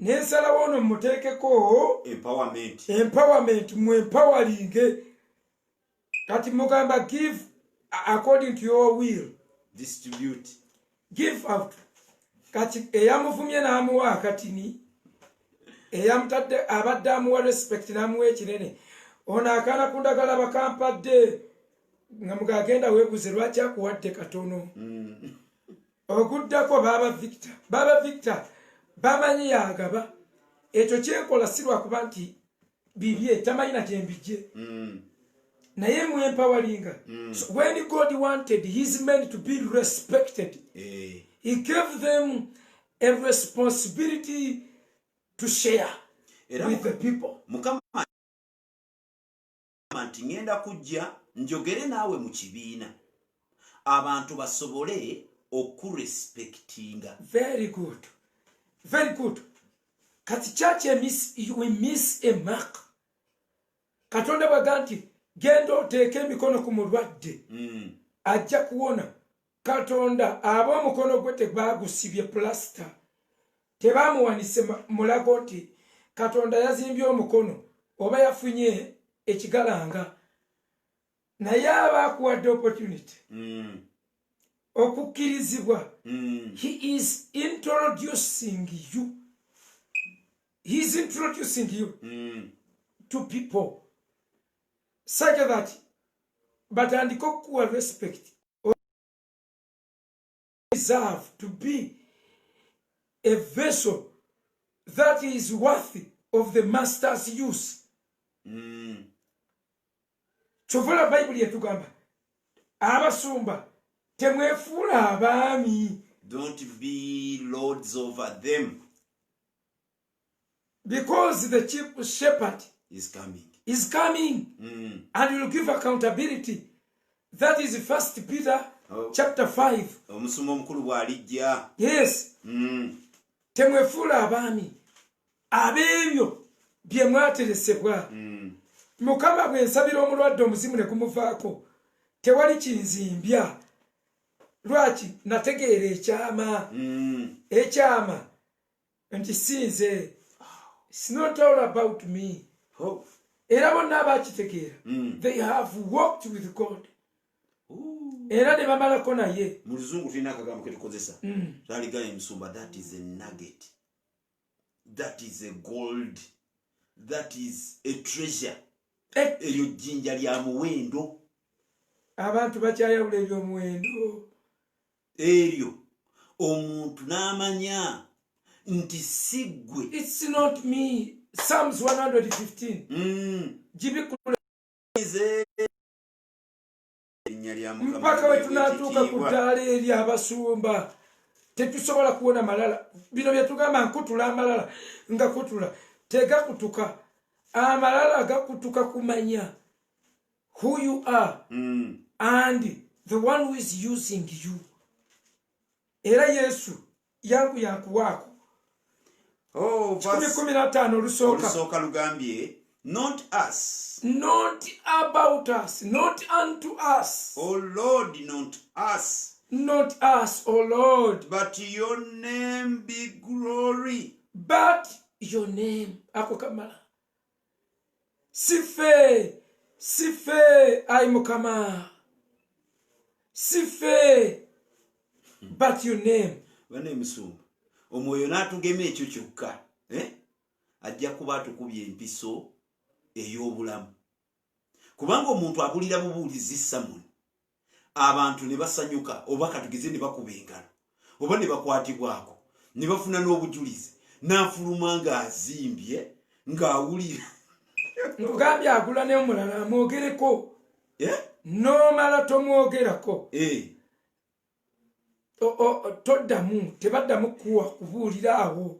Nensalawo ono mmuteekeko empowerment mu empowering. Kati mugamba give according to your will. Distribute. Give out. Kati eyamuvumye n'amuwa akatini. Eyamutadde abadde amuwa respect n'amuwa ekinene. Ono akaana kundagala bakampadde nga mugagenda weebuze lwaki akuwadde katono. Oguddako Baba Victor bamanyi yagaba. Ekyo kyenkola si lwakuba nti bibye tamanyi na kyembijje. Naye mu empowering. So when God wanted his men to be respected, he gave them a responsibility to share with the people. Nti ngenda kujja njogere naawe mu kibiina abantu basobole okurespectinga. Very good. Very good. Kati church we miss a mark. Katonda baganti genda oteeke emikono ku mulwadde ajja kuwona. Katonda ab'omukono gwe tebagusibye plaster tebamuwanise mulago nti Katonda yazimbye omukono oba yafunye ekigalanga. Naye abakuwadde opportunity okukkirizibwa. He is introducing you. He is introducing you to people such that batandika okuwa respect. Deserve to be a vessel that is worthy of the master's use. Chovola Bible yatugamba abasumba temwefuula abaami. Don't be lords over them. Because the chief shepherd is coming and will give accountability. That is 1 Peter chapter 5. Omusumba omukulu bw'alijja. Yes. Temwefuula abaami ab'ebyo bye mwateresebwa. Mukama bwe nsabira omulwadde omuzimu ne gumuvaako tewali kinzimbya. Lwaki nategeera ekyama nti sinze. It's not all about me. Era bonna abakitegeera they have walked with God. Era ne bamalako naye. Mu Luzungu tulina akagambo ke tukozesa. Taligaye musumba, that is a nugget. That is a gold. That is a treasure. Eyo jjinja lya muwendo. Abantu bakyayawula eby'omuwendo. Eryo omuntu n'amanya nti siggwe. It's not me. Psalms 115. Jibikule. Mpaka we tunatuuka ku ddaala eri abasumba tetusobola kuwona malala. Bino bye tugamba nkutula amalala nga kutula tegakutuka. Amalala gakutuka kumanya who you are and the one who is using you. Era Yesu yankuwaako. Oh, verse 15 olusoka lugambye, not us. Not about us, not unto us. Oh Lord, not us. Not us, oh Lord. But your name be glory. But your name. Ako kamala. Sife ai mukama. Sife. But your name. Wane musumba. Omwoyo natugeme ekyo kyokka. Ajja kuba atukubye empiso ey'obulamu. Kubanga omuntu abulira bubuulizi Samoni. Abantu ne basanyuka oba katugeze ne bakuba engalo. Oba ne bakwatibwako. Ne bafuna n'obujulizi. N'afuluma ng'azimbye ng'awulira. Nkugambye agula ne omulala amwogereko. N'omala tomwogerako. Toddamu tebaddamu kubuulira awo.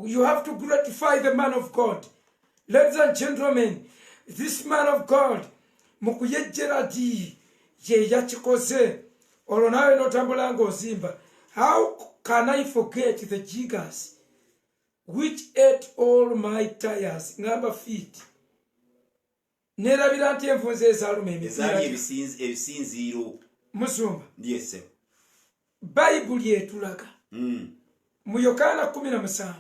You have to gratify the man of God. Ladies and gentlemen, this man of God, mukuyejjera di ye yakikoze. Olwo nawe notambula ng'ozimba. How can I forget the jiggers which ate all my tires? Ngamba feet. Nerabira nti envunze ezaaluma emipiira. Ebisinziiro. Musumba. Yes, sir. Bayibuli etulaga. Mu Yokaana 17.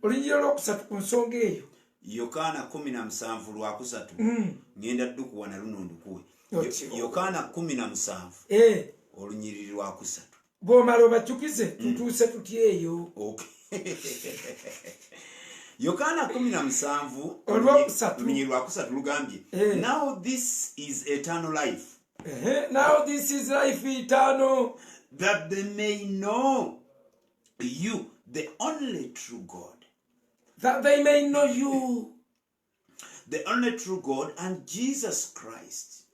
Olunjira lwokusatu ku nsonga eyo. Yokaana 17:3. Ngenda ddukuwa na luno ndukuwe. Yokaana 17. Olunyiriri lwakusatu. Bw'omala obajjukize tutuuse tutya eyo. Yokaana 17 olunyiriri lwakusatu lugambye. Now this is eternal life. Now this is life eternal. That they may know you, the only true God. That they may know you, the only true God, and Jesus Christ.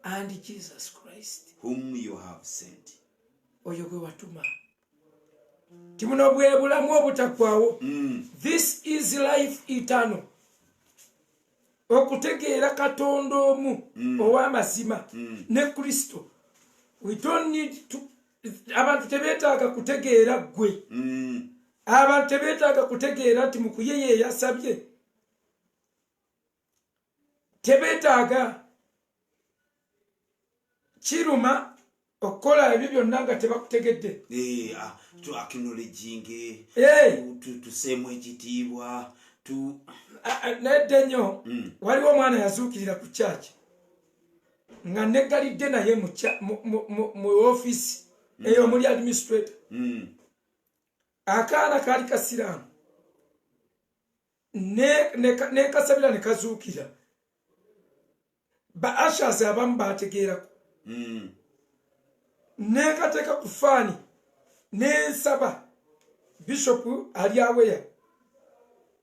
And Jesus Christ. Whom you have sent. Oyo gwe watuma. Timuno bwe bulamu obutakwawo. This is life eternal. Okutegeera Katonda omu ow'amazima ne Kristo. We don't need to. Abantu tebeetaaga kutegeera gwe. Abantu tebeetaaga kutegeera nti mukuye ye yasabye. Tebeetaaga kiruma okukola ebyo byonna nga tebakutegedde. To acknowledging, tuseemu ekitiibwa. Nedde nnyo waliwo omwana yazuukirira ku kyaki nga neggalidde naye mu office eyo muli administrator. Akaana kaali kasiraamu ne kasabira ne kazuukira. Ba ashas abamu baategeerako. Ne kateeka ku faani ne nsaba Bishop ali aweya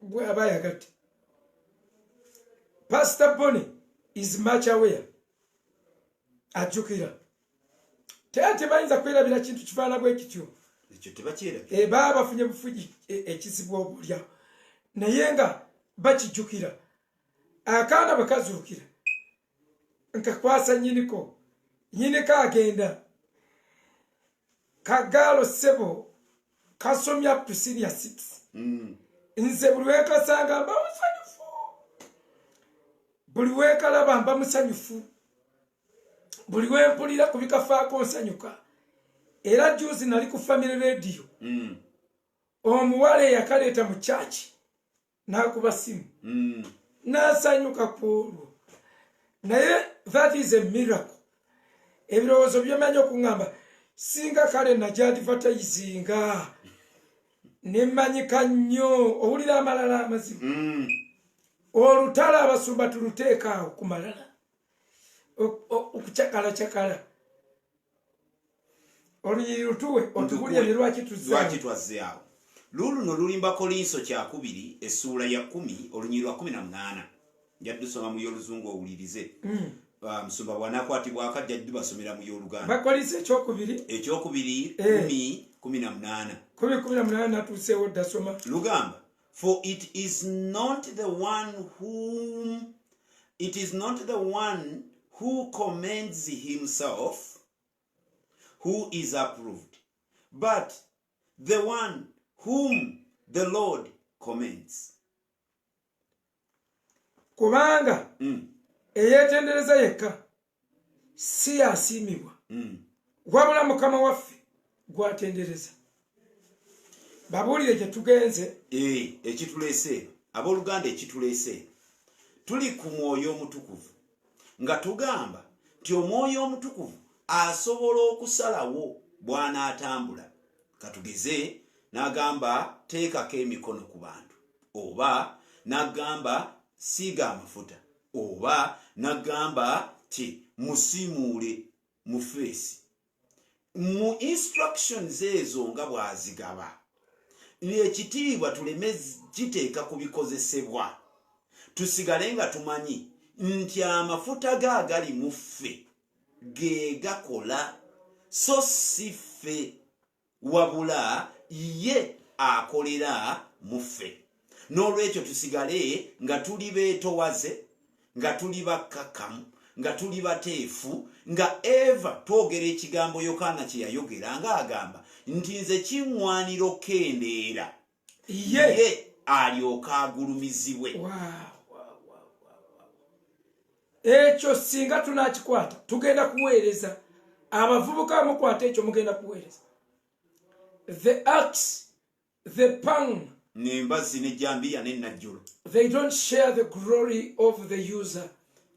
bw'aba yagadde. Pastor Bonnie is much aware. Ajukira. Tebayinza kwerabira kintu kifaana bwe kityo. Ekyo tebakyerabira. Baba bafunye bufuji ekizibu obulya. Naye nga bakijjukira. Akaana bakazuukira. Nkakwasa nnyiniko. Nnyiniko agenda. Kagaalo ssebo kasomya up to senior 6. Nze buli weekasanga mba musanyufu. Buli weekalaba mba musanyufu. Buli wempulira ku bikafaako nsanyuka. Era juzi nali ku family radio. Omuwala yakaleeta mu church n'akuba simu. N'asanyuka kwolwo. Naye that is a miracle. Ebirowoozo by'omanyi okuŋŋamba singa kale nagyadvertisinga nemmanyika nnyo owulira amalala amazima. Olutala abasumba tuluteeka awo ku malala okucakala. olunyiri lutuwe otugulye ne lwaki twazzeawo. Luno lulimba Kolinso kyakubiri essula ya 10 olunyiri lwa 18. Njadusoma mu y'oluzungu owulirize. Musumba bw'anaakwatibwa akajja basomera mu y'Oluganda. Bakolinso ekyokubiri 10:18. 10:18 natuuseewo ddasoma. Lugamba, for it is not the one who commends himself who is approved, but the one whom the Lord commends. Kubanga eyetendereza yekka si yasiimibwa wabula Mukama waffe gwatendereza. Babuulire gye tugenze ekituleese abooluganda ekituleese tuli ku Mwoyo Omutukuvu nga tugamba nti Omwoyo Omutukuvu asobola okusalawo bw'anaatambula. Katugeze n'agamba teekako emikono ku bantu, oba n'agamba siiga amafuta, oba n'agamba ti musiimuule mu feesi. Mu instructions ezo nga bw'azigaba ekitiibwa tuleme kiteeka ku bikozesebwa, tusigale nga tumanyi nti amafuta gaagali mu ffe ge gakola, so si ffe wabula ye akolera mu ffe. N'olwekyo tusigale nga tuli beetowaze, nga tuli bakkakkamu, nga tuli bateefu, nga Eva twogera ekigambo Yokaana kye yayogera ng'agamba nti nze kiŋŋwanira okkendeera ye alyoka agulumizibwe. Ekyo singa tunakikwata tugenda kuweereza abavubuka mukwata ekyo mugenda kuweereza. The axe, the pang, n'embazzi n'ejjambiya n'ennajjolo, they don't share the glory of the user,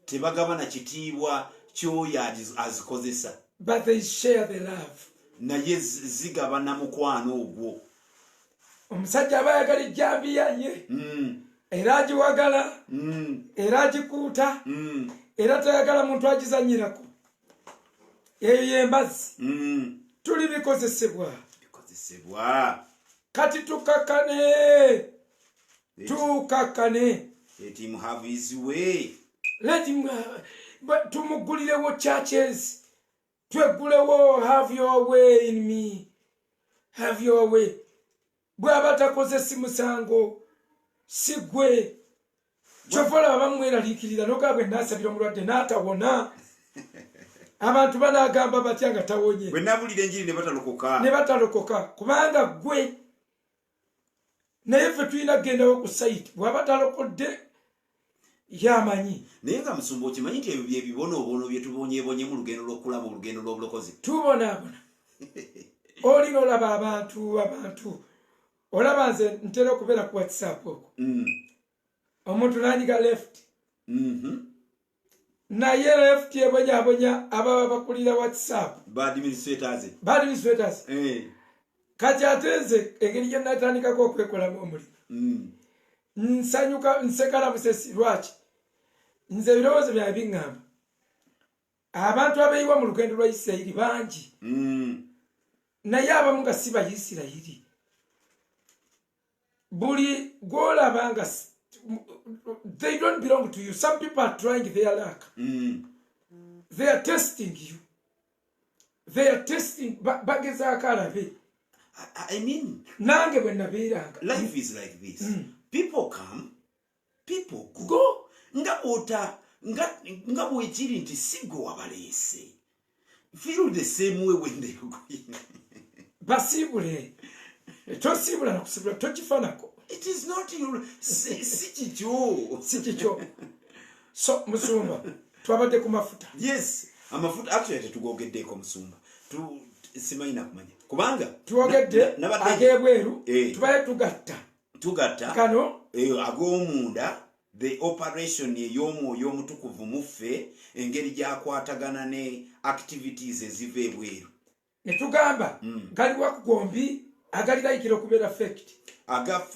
tebagaba na kitiibwa ky'oyo azikozesa, but they share the love. naye zigaba na mukwano ogwo. Omusajja aba ayagala ejjambiya ye era agiwagala era agikuuta era tayagala muntu agizanyirako. Eyo yembazzi. Tuli bikozesebwa. Kati tukakane. Let him have his way. Let him tumugulirewo churches. Twegulewo have your way in me. Have your way. Bw'aba takozesi musango si gwe. Kyovola abamweraliikirira n'ogambwe naasabira omulwadde n'atawona. Abantu banaagamba batya nga tawonye. Bwe nabulira enjiri ne batalokoka kubanga gwe. Naye ffe tulina kugendawo ku sayiti bw'aba talokodde yamanyi. Naye nga Musumba okimanyi nti ebyo bye bibonoobono bye tubonyeebonye mu lugendo lw'okulaba olugendo lw'obulokozi. Tubonaabona. Olina olaba abantu. Olaba nze ntera okubeera ku WhatsApp okwo. Omuntu n'anyiga left. Naye left ebonyabonya ababa bakulira WhatsApp. Bad administrators. Kati ate nze engeri gye natandikako okwekolamu omulimu. Nsanyuka nsekala musesi lwaki. Nze ebirowoozo byange biŋŋamba. Abantu abayiwa mu lugendo lwa Isirayiri bangi. Naye abamu nga si Bayisirayiri. Buli gw'olaba nga they don't belong to you. Some people are trying their luck. They are testing you. They are testing bagezaako alabe. I mean, nange bwe nabeeranga. Life is like this. People come, people go. Nga bwekiri nti si gwe wabaleese. Feel the same way when they are going. Basiibule. Tosiibula na kusiibula tokifanako. It is not your si kikyo. So Musumba twabadde ku mafuta. Yes, amafuta actually tetugogeddeeko Musumba. Simanyi nakumanya. Kubanga tuwogedde ageebweru tubaye tugatta kano ag'omunda, the operation ey'Omwoyo Omutukuvu mu ffe, engeri gy'akwatagana ne activities eziva ebweru. Ne tugamba galiwa ku gombi agalirayikira okubeera faked.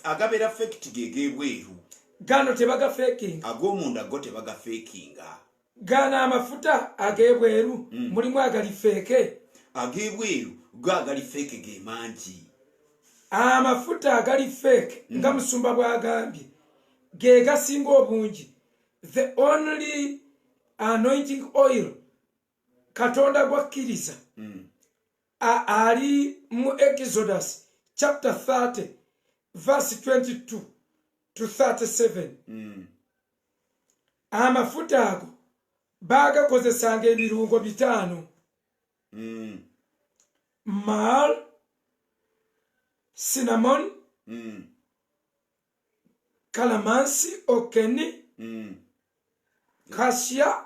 Agabeera faked geebweru. Gano tebaga faking. Ag'omunda go tebaga fakinga. Gana amafuta ageebweru mulimu agali fake. Ageebweru gagali fake ge mangi. Amafuta agali fake nga musumba bwagambye ge gasinga obungi. The only anointing oil Katonda gwakkiriza ali mu Exodus chapter 30 verse 22 to 37. Amafuta ago bagakozesanga ebirungo bitano. Mal, cinnamon, calamansi, okeni, cassia,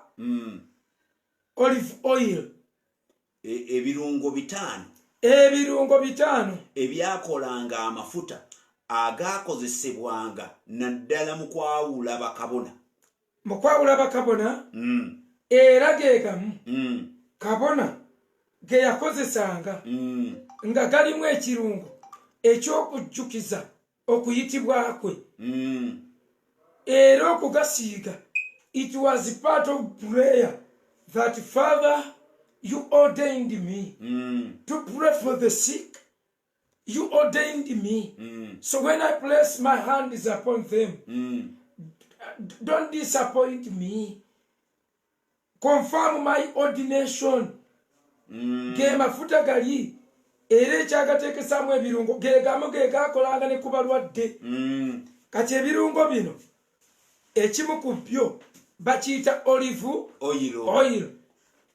olive oil. Ebirungo bitano. Ebirungo bitano ebyakolanga amafuta agakozesebwanga naddala mu kwawula bakabona. Mu kwawula bakabona era gegamu kabona ge yakozesanga nga galimu ekirungo ekyokujjukiza okuyitibwa kwe era okugasiiga. It was part of prayer that Father, you ordained me to pray for the sick. You ordained me. So when I place my hands upon them, don't disappoint me. Confirm my ordination. Ge mafuta gali era ekyagateekesamu ebirungo gegamu gegakolanga ne kubalwadde. Kati ebirungo bino ekimu ku byo bakiyita olive oil.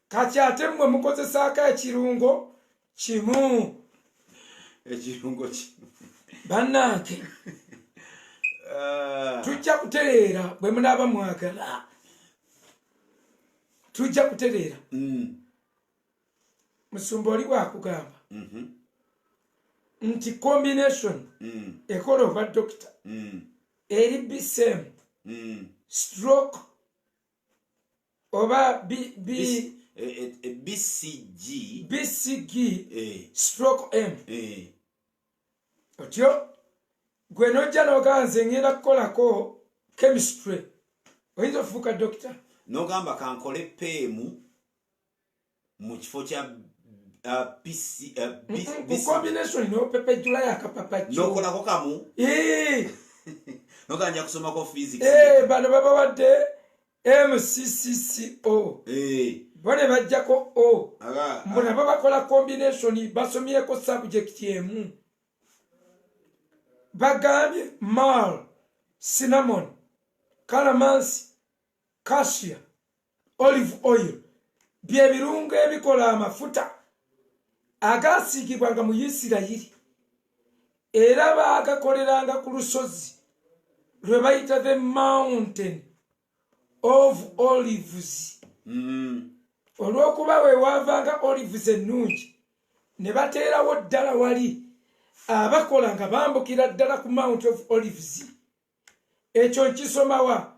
Kati ate mmwe mukozesaako ekirungo kimu. Ekirungo kimu bannange tujja kutereera bwe munaaba mwagala. Tujja kutereera. Musumba oli bwakugamba nti combination ekola oba doctor eri BCM stroke oba BCG stroke M. Otyo gwe nojja n'oganze ngenda kukolako chemistry oyinza okufuuka doctor. Nogamba kankole peemu mu kifo kya combination no pepe jula ya kapapa cho nokolako kamu noganja kusomako physics bano baba wadde MCCCO bone bajjako o mbona baba kola combination basomyeko subject emu bagambye mal, cinnamon, calamansi, cassia, olive oil bye birungo ebikola amafuta agasiigibwanga mu Isirayiri era baagakoleranga ku lusozi lwe bayita the mountain of olives. Olw'okuba we waavanga olives ennungi ne bateerawo ddala wali abakola nga bambukira ddala ku mount of olives. Ekyo nkisoma wa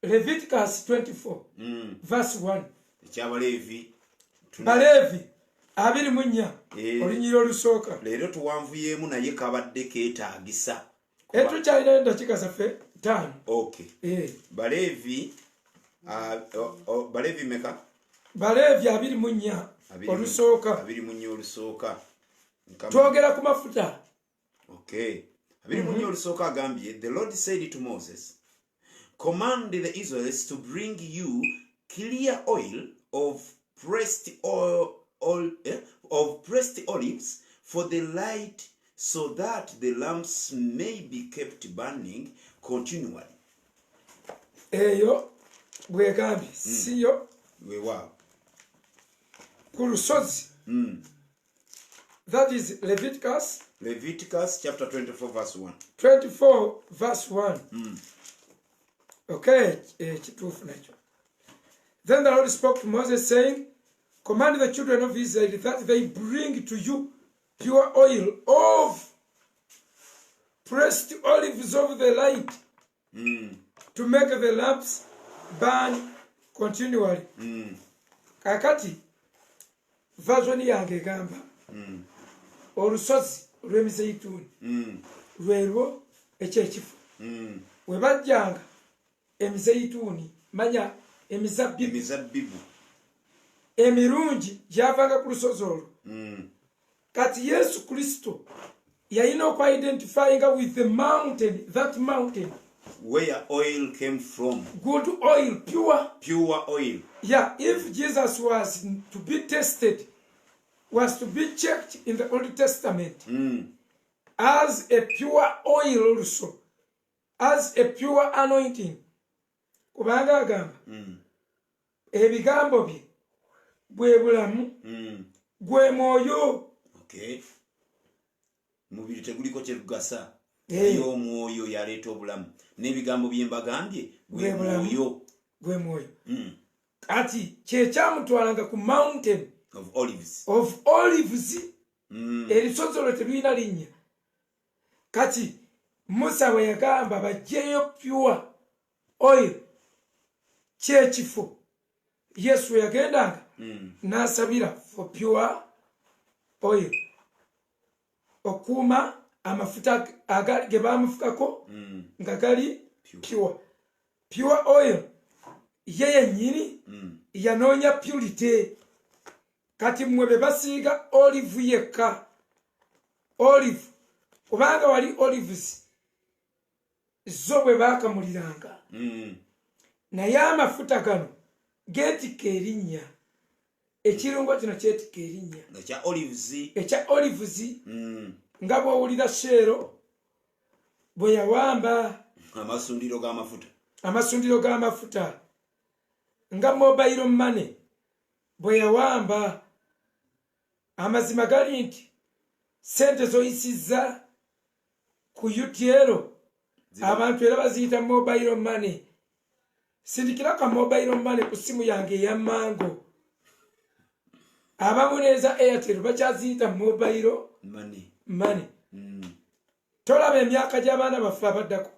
Leviticus 24 verse 1. Ekyabaleevi Baleevi 24 olunyiri olusooka. Leero tuwanvuyeemu naye kabadde keetaagisa. Tukyalina endakiika zaffe 5. Okay. Baleevi meka? Baleevi 24 olusooka. 24 olusooka. Twogera ku mafuta. Okay. 24 olusooka agambye, the Lord said to Moses, command the Israelites to bring you clear oil of pressed olives for the light, so that the lamps may be kept burning continually. Eyo bwegambye siyo wewa ku lusozi. That is Leviticus chapter 24 verse 1. 24 verse 1. Okay, kituufu nakyo. Then the Lord spoke to Moses, saying, command the children of Israel that they bring to you pure oil of pressed olives of the light to make the lamps burn continually. Kakati version yange gamba olusozi lw'emizeituni lwerwo ekyekifu we bajjanga emizeituni manya emizabbibu emirungi gyavanga ku lusozi olwo. Kati Yesu Kristo yalina okwidentifyinga with the mountain, that mountain. Where oil came from. Good oil, pure. Pure oil. Yeah, if Jesus was to be tested, was to be checked in the Old Testament as a pure oil also, as a pure anointing. Kubanga agamba ebigambo bye bwe bulamu gwe mwoyo. Okay. Mubiri teguliko kyegasa. Yo mwoyo yaleeta obulamu. N'ebigambo bye mbagambye gwe mwoyo. Gwe mwoyo. Kati kyekyamutwalanga ku mountain of olives. Of olives. Erisozi olwo terulina linnya. Kati Musa bwe yagamba bajjeyo pure oil kyekifo Yesu yagendanga n'asabira for pure oil okuuma amafuta ge bamufukako nga gali pure oil ye yennyini yanoonya purity. Kati mmwe be basiiga olive yekka, olive kubanga wali olives zo bwe baakamuliranga naye amafuta gano geetikka erinnya, ekirungo kino kyetikka erinnya ekya olives nga bw'owulira Sheero bwe yawamba amasundiro g'amafuta, nga mobile money bwe yawamba. Amazima gali nti sente zoyisizza ku UTL abantu era baziyita mobile money. Sindikira ka mobile money ku simu yange eya Mango. Abamu neza Airtel bakyaziyita mobile money. Tolaba emyaka gy'abaana baffe abaddako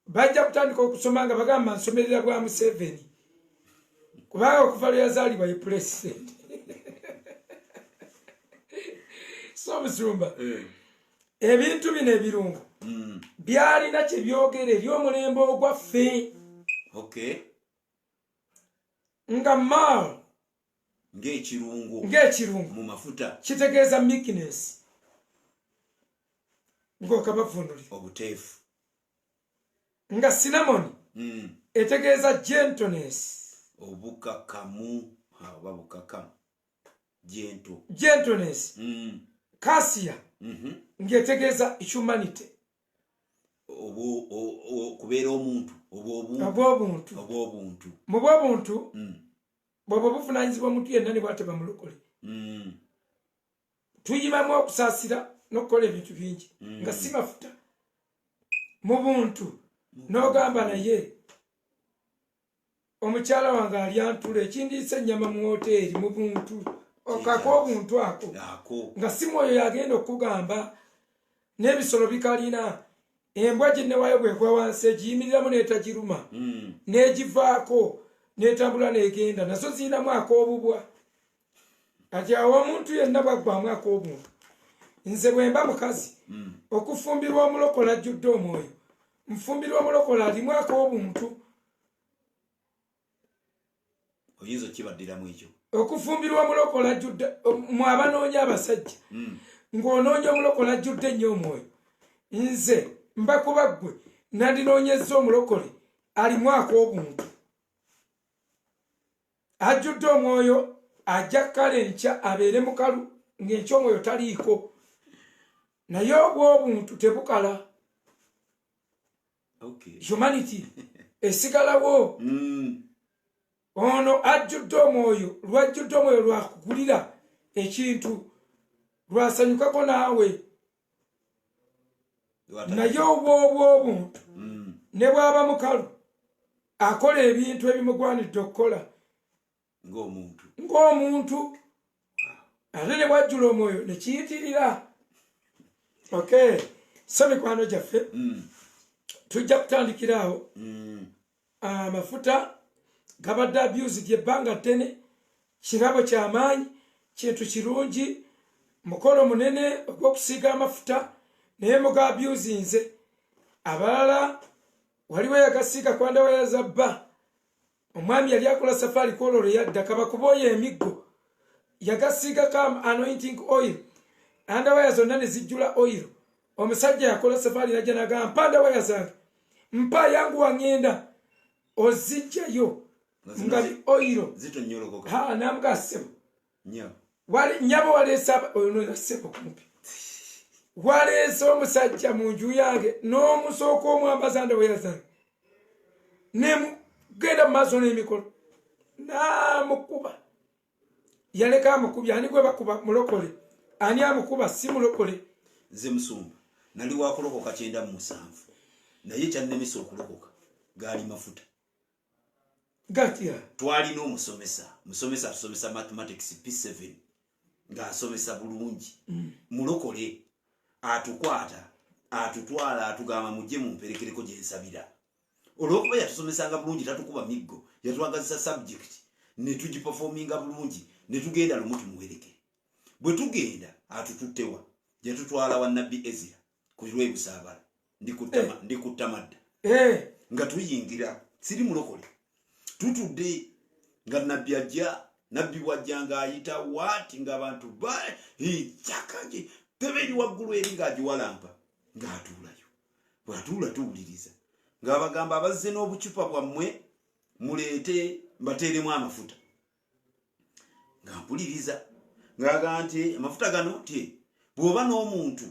bajja kutandika okusoma nga bagamba nsomerera bwa Museveni kubanga okuva lwe yazaalibwa ye president. So Musumba, ebintu bino ebirungo byalina kye byogera eri omulembe ogwaffe. Okay. Nga mal ng'ekirungo mu mafuta kitegeeza meekness, ng'okabavunulira obuteefu. Nga cinnamon etegeeza gentleness, obukakamu oba bukakamu, gentleness. Cassia ng'etegeeza humanity, kubeera omuntu obw'obuntu. Mu bw'obuntu bw'obwo buvunaanyizibwa omuntu yenna ne bw'ateba mulokole. Tuyimamu okusaasira n'okukola ebintu bingi nga si mafuta. Mu buntu n'ogamba naye omukyala wange alya ntula ekindiisa ennyama mu woteeri mu buntu. Okako obuntu ako nga si mwoyo yagenda okugamba n'ebisolo bikalina. Embwa gye newayo bwegwa wansi egiyimiriramu n'etagiruma n'egivaako n'etambula n'egenda, nazo zirinamu ak'obubwa. Kati awo omuntu yenna bwaggwamu ak'obuntu. Nze bwe mba mukazi okufumbirwa omulokola ajjudde omwoyo, nfumbirwa omulokola alimu ak'obuntu. Oyinza okibaddiramu ekyo. Okufumbirwa omulokola ajjudde mu abanoonya abasajja ng'onoonya omulokola ajjudde nnyo omwoyo. Nze mba kuba ggwe nandinoonyezza omulokole alimu ak'obuntu. Ajjudde omwoyo ajja kale enkya abeere mukalu ng'enkya omwoyo taliiko, naye obw'obuntu tebukala. Humanity esigalawo. Ono ajjudde omwoyo, lwajjudde omwoyo lwakugulira ekintu, lwasanyukako naawe. Naye obw'obuntu ne bw'aba mukalu akola ebintu ebimugwanidde okukola ng'omuntu. Ate ne bwajjula omwoyo ne kiyitirira. Okay, so mikwano gyaffe tujja kutandikira awo. Amafuta gabadde abused ebbanga ddene, kirabo ky'amaanyi, kintu kirungi, mukolo munene ogw'okusiiga amafuta, naye mugabyuzinze. Abalala waliwo yagasiiga kwanda weyazabba omwami yali akola safari kololo yadda kabakuboye emiggo yagasiga kam anointing oil andawaya zonna ne zijjula oil omusajja yakola safari najja nagamba mpa ndawaya zange mpa yangu wangenda ozijjayo nga oil namuga ssebo nyabo waleesa ono ssebo kumpi waleesa omusajja mu nju yange n'omusooka omwambaza ndawaya zange nemugenda mu maaso n'emikolo namukuba yaleka amukubi ani gwe bakuba mulokole ani amukuba si mulokole nze Musumba nali wakulokoka 97 naye kyannemesa okulokoka gaali mafuta gatya twalina musomesa tusomesa mathematics P7 ng'asomesa bulungi mulokole atukwata atutwala atugamba mujje mumperekereko gye nsabira olwokuba yatusomesanga bulungi tatukuba miggo yatwagazisa subject ne tugiperforminga bulungi ne tugenda lumu tumuwerekere bwe tugenda atututtewa yatutwala wa nabbi Ezira ku lw'ebusaabala ndikutta madda nga tuyingira siri mulokole tutudde nga nabbi wajja ng'ayita waati ng'abantu chakaje teberi waggulu eri ng'agiwalampa ng'atuulayo bw'atuula tuwuliriza ng'abagamba abazze n'obucupa bwammwe muleete mbateeremu amafuta ng'ampuliriza ng'agamba nti amafuta gano ti bw'oba n'omuntu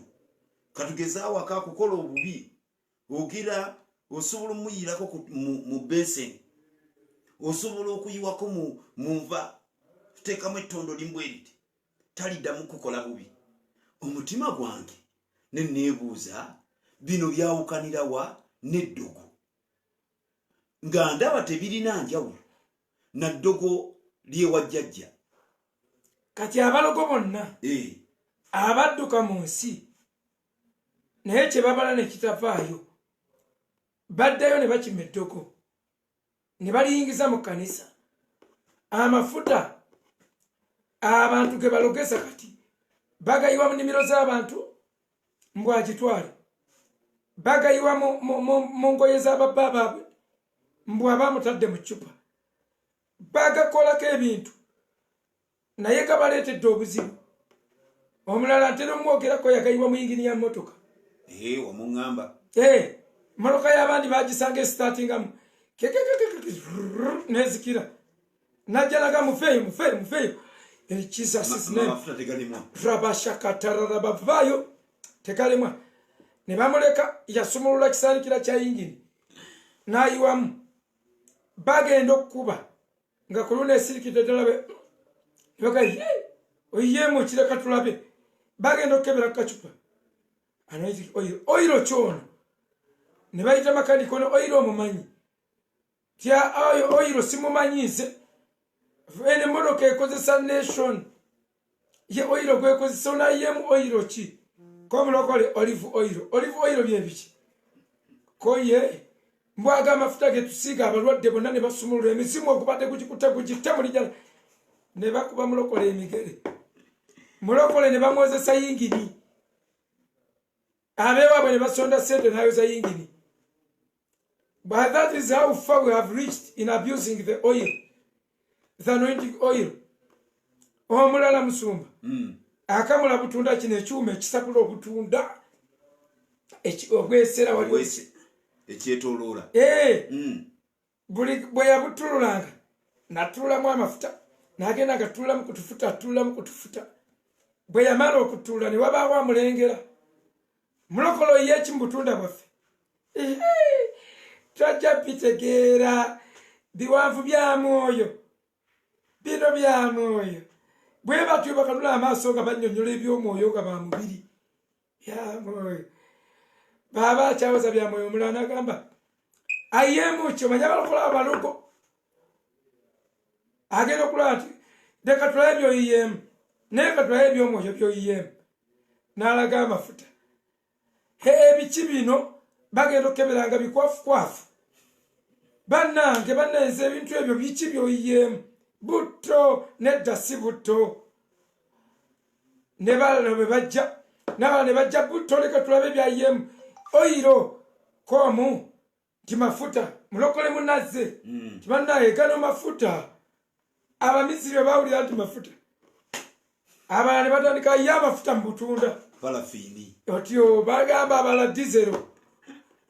katugezaawo akakukola obubi ogira osobola omuyirako mu beseni osobola okuyiwako mu nva tuteekamu ettondo limbweriti taliddamu kukola bubi omutima gwange ne neebuuza bino byawukanira wa n'eddogo nga ndaba tebirina njawulo na ddogo lyewajjajja kati abalogo bonna abadduka mu nsi naye kye babala ne kitavaayo baddayo ne bakima eddogo ne baliyingiza mu kkanisa amafuta abantu ge balogesa kati bagayiwa mu nnimiro z'abantu mbwagitwale bagayiwa mu ngoye z'ababba baabwe mbwabamutadde mu ccupa bagakolako ebintu naye gabaleetedde obuzibu omulala ntera omwogerako yagayiwa mu yingini ya mmotoka wamuŋŋamba mmotoka y'abandi bagisanga esitatingamu nezikira najja naga mufeeyo rabashakatararabavaayo tegalimwa ne bamuleka yasumulula kisaanikira kya yingini n'ayiwamu bagenda okukuba nga ku luno esirikidde ddala baga oyiyeemu kireka tulabe bagenda okukebera kukacupa oyiro kyono ne bayita makaniko no oyiro omumanyi tya oyiro simumanyize ene emmotoka ekozesa nation ye oyiro gwekozesa onayiyeemu oyiro ki komulokole olive oyiro byebiki koye mbwaga amafuta getusiiga abalwadde bonna ne basumulula emisimu ogubadde gugikutte mulijala ne bakuba mulokole emigere mulokole ne bamwozesa yingini abeewabwe ne basonda sente nayoza yingini. But that is how far we have reached in abusing the oil, the anointing oil. Omulala Musumba akamula butunda kino ekyuma ekisakula obutunda obwesera wali ekyetoloola buli bwe yabutululanga natulamu amafuta n'agenda agatulamu kutufuta bwe yamala okutula ne wabaawo amulengera mulokolo yeki mu butunda bwaffe twajja bitegeera biwanvu bya mwoyo bino bya mwoyo bwe batyo bakanula amaaso nga bannyonnyola ebyomwoyo nga bamubiri bya mwoyo baba akyawoza bya mwoyo omulala n'agamba ayemu kyo manya balokola abalogo agenda okulaba nti leka tulabe byoyiyemu naye ka tulabe ebyomwoyo byoyiyemu n'alaga amafuta ebiki bino bagenda okukeberanga bikwafukwafu bannange bannenze ebintu ebyo biki byoyiyemu butto nedda si butto ne balala bwe bajja n'abalala ne bajja butto leka tulabe byayiyemu oyiro komu ti mafuta mulokole munazze tibannaye gano mafuta abamisiri bawulira nti mafuta abalala ne batandika ye amafuta mu butunda parafini otyo bagamba abala dizero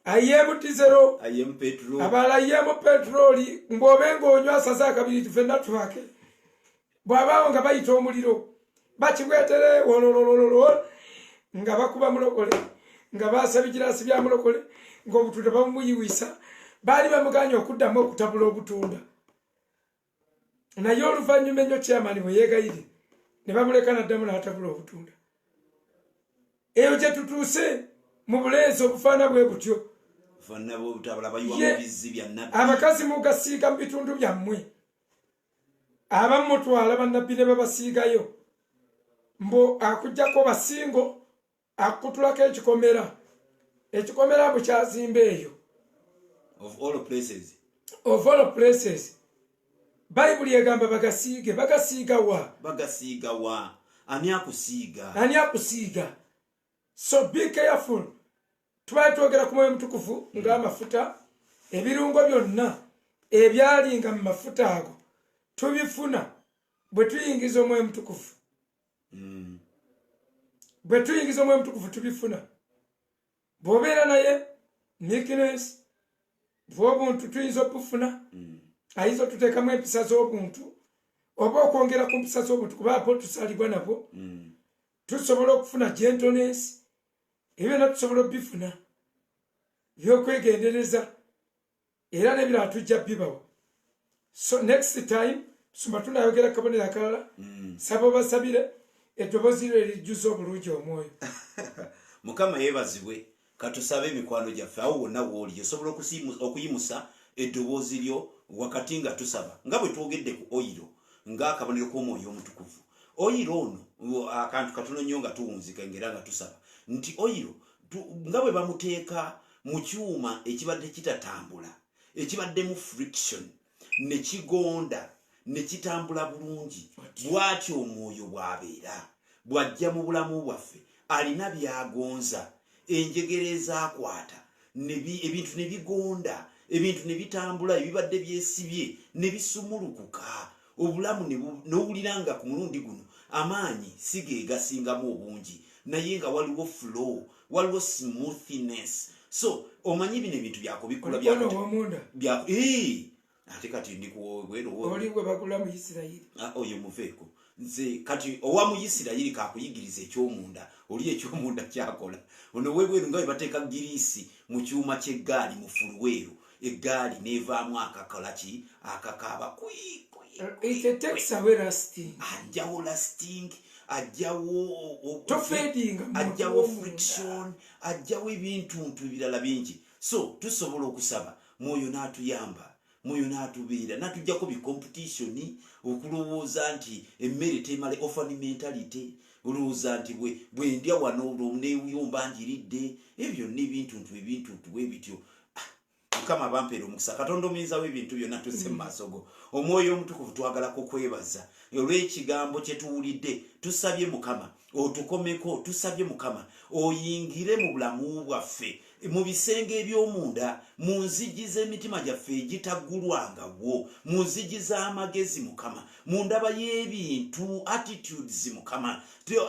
ayemu dizero ayemu petrol abala yemu petroli ng'obenga onywa asaze akabiri tufenna tubake bw'abaawo nga bayita omuliro bakigwetere wololololo nga bakuba mulokole nga baasaba ekiraasi bya mulokole ng'obutunda babumuyiwisa baali bamuganya okuddamu okutabula obutunda naye oluvannyuma ennyo chairman bwe yeegayire ne bamuleka naddamu n'atabula obutunda eyo gye tutuuse mu buleezi obufaana bwe butyo abakazi mugasiiga mu bitundu byammwe abamu mutwala bannabbi ne babasiigayo mbu akugjako basingo akutulako ekikomera bukyazimba eyo of all places bayibuli egamba bagasiiga wa ani akusiiga so be careful tubaye twogera ku mwoyo mutukuvu ng'amafuta ebirungo byonna ebyalinga mu mafuta ago tubifuna bwe tuyingiza omwoyo mutukuvu tubifuna bw'obeera naye meekness bw'obuntu tuyinza okufuna ayinza otuteekamu empisa z'obuntu oba okwongera ku mpisa z'obuntu kuba apo tusalibwa nabwo tusobola okufuna gentleness ebyonna tusobola okubifuna byokwegendereza era n'ebirala tujja bibawa so next time sumba tunayogera kabonero akalala saba obasabire eddoboozi lyo erijjuza obulungi omwoyo mukama yeebazibwe katusabe emikwano gyaffe awo wonna wooli osobola okuyimusa eddoboozi lyo wakati nga tusaba nga bwe twogedde ku oyiro ng'akabonero k'omwoyo omutukuvu oyiro ono akantu katono nnyo nga tuwunzika ngera nga tusaba nti oyiro nga bwe bamuteeka mu kyuma ekibadde kitatambula ekibadde mu friction ne kigonda ne kitambula bulungi bw'atyo omwoyo bw'abeera bw'ajja mu bulamu bwaffe alina byagonza enjegere ezaakwata ebintu ne bigonda ebintu ne bitambula ebibadde byesibye ne bisumulukuka obulamu n'owulira nga ku mulundi guno amaanyi si ge gasingamu obungi naye nga waliwo flow waliwo smoothness so omanyi bino ebintu byakubikula ate kati oli gwe bagula mu Isirayiri oyo muveeko nze kati owa mu Isirayiri kakuyigiriza ekyomunda oli ekyomunda kyakola ono webweru nga bwe bateeka giriisi mu kyuma ky'eggaali mu fuluweero eggaali neevaamu akakolaki akakaaba ajjawo lasting ajjawo friction ajjawo ebintuntu ebirala bingi so tusobola okusaba mwoyo n'atuyamba mwoyo n'atubeera n'atujjako bikompetitioni okulowooza nti emmere temale ofani mentality olowooza nti bwe ndya wano neeyomba njiridde ebyo n'ebintuntu bwe bityo mukama bampeera omukisa katonda omuyinza w'ebintu byonna tuzze mu maaso go omwoyo omutukuvu twagalako kwebaza olw'ekigambo kye tuwulidde tusabye mukama otukomeko tusabye mukama oyingire mu bulamu bwaffe mu bisenge eby'omunda mu nzigi z'emitima gyaffe egitaggulwangawo mu nzigi z'amagezi mukama mu ndaba y'ebintu attitudes mukama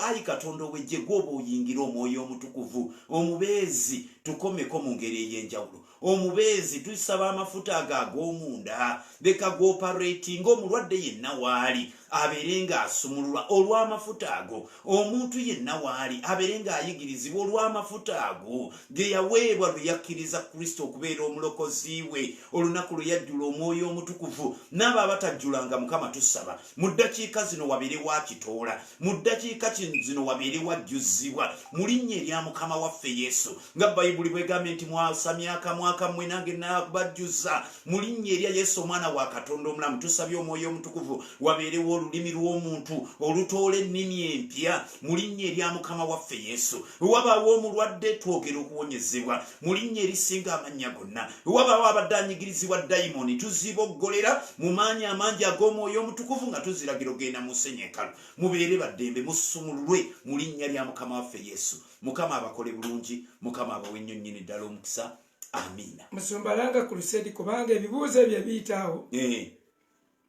ayi katonda owejje gwoba oyingira omwoyo omutukuvu omubeezi tukomeko mu ngeri ey'enjawulo omubeezi tusaba amafuta ago ag'omunda leka gooperating omulwadde yenna waali abeere ng'asumululwa olw'amafuta ago omuntu yenna waali abeere ng'ayigirizibwa olw'amafuta ago ge yaweebwa lwe yakkiriza kristo okubeera omulokozi we olunaku lwe yajjula omwoyo omutukuvu n'abo abatajjulanga mukama tusaba mu ddakiika zino wabeere wakitoola mu ddakiika zino wabeere wajjuzibwa mu linnya erya mukama waffe yesu nga bayibuli bwegambye nti mwasamya akamwa kammwe nange nabajjuza mu linnya erya yesu omwana wa katonda omulamu tusabye omwoyo omutukuvu wabeerewo olulimi lw'omuntu olutoola ennimi empya mu linnya erya mukama waffe yesu wabaawo omulwadde twogera okuwonyezebwa mu linnya erisinga amannya gonna wabaawo abadde anyigirizibwa dayimoni tuziboggolera mu maanyi amangi ag'omwoyo omutukuvu nga tuziragira ogenda mu ssenyekalo mubeere baddembe musumululwe mu linnya lya mukama waffe yesu mukama abakole bulungi mukama abawe ennyo nnyini ddala omukisa amina musumbalanga crusade kubanga ebibuuzo ebyo biyitaawo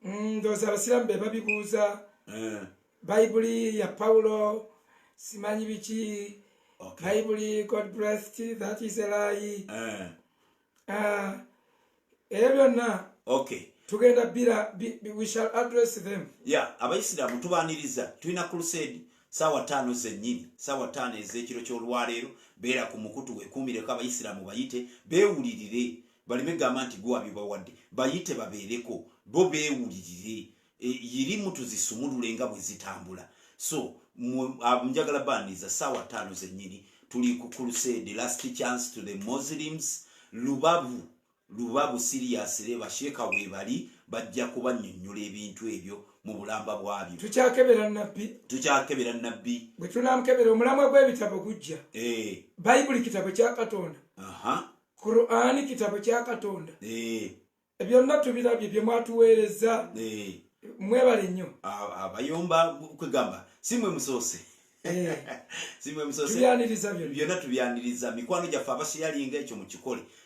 ndowooza abasiraamu be babibuuza bayibuli ya Paulo simanyi biki bayibuli God blessed that is a lie ebyo byonna tugenda bila we shall address them. Abayisiraamu tubaaniriza tulina crusade sawa 5 zennyini sawa 5 ez'ekiro ky'olwaleero beera ku mukutu weekuumireko abayisiraamu bayite beewulirire baleme gamba nti gwe wabibawadde bayite babeereko bo beewulirire yirimu tuzisumulule nga bwe zitambula so njagala baaniriza sawa 5 zennyini tuli ku crusade last chance to the Muslims lubabu seriously basheeka we bali bajja kubannyonnyola ebintu ebyo mu bulamba bwabyo tukyakebera nabbi bwe tunamukebera omulamwa gw'ebitabo gujja bayibuli kitabo kya Katonda Qur'ani kitabo kya Katonda byonna tubirabye bye mwatuweereza mwebale nnyo abayomba kwegamba simwe musoose byonna tubyaniriza mikwano gyaffe abashiyalinga ekyo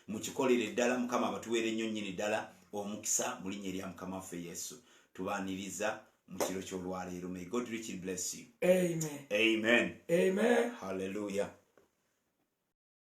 mukikolere ddala mukama abatuweere nnyo nnyini ddala omukisa mu linnya erya mukama waffe Yesu tubaaniriza mu kiro ky'olwaleero. May God richly bless you. Amen. Amen. Amen. Hallelujah.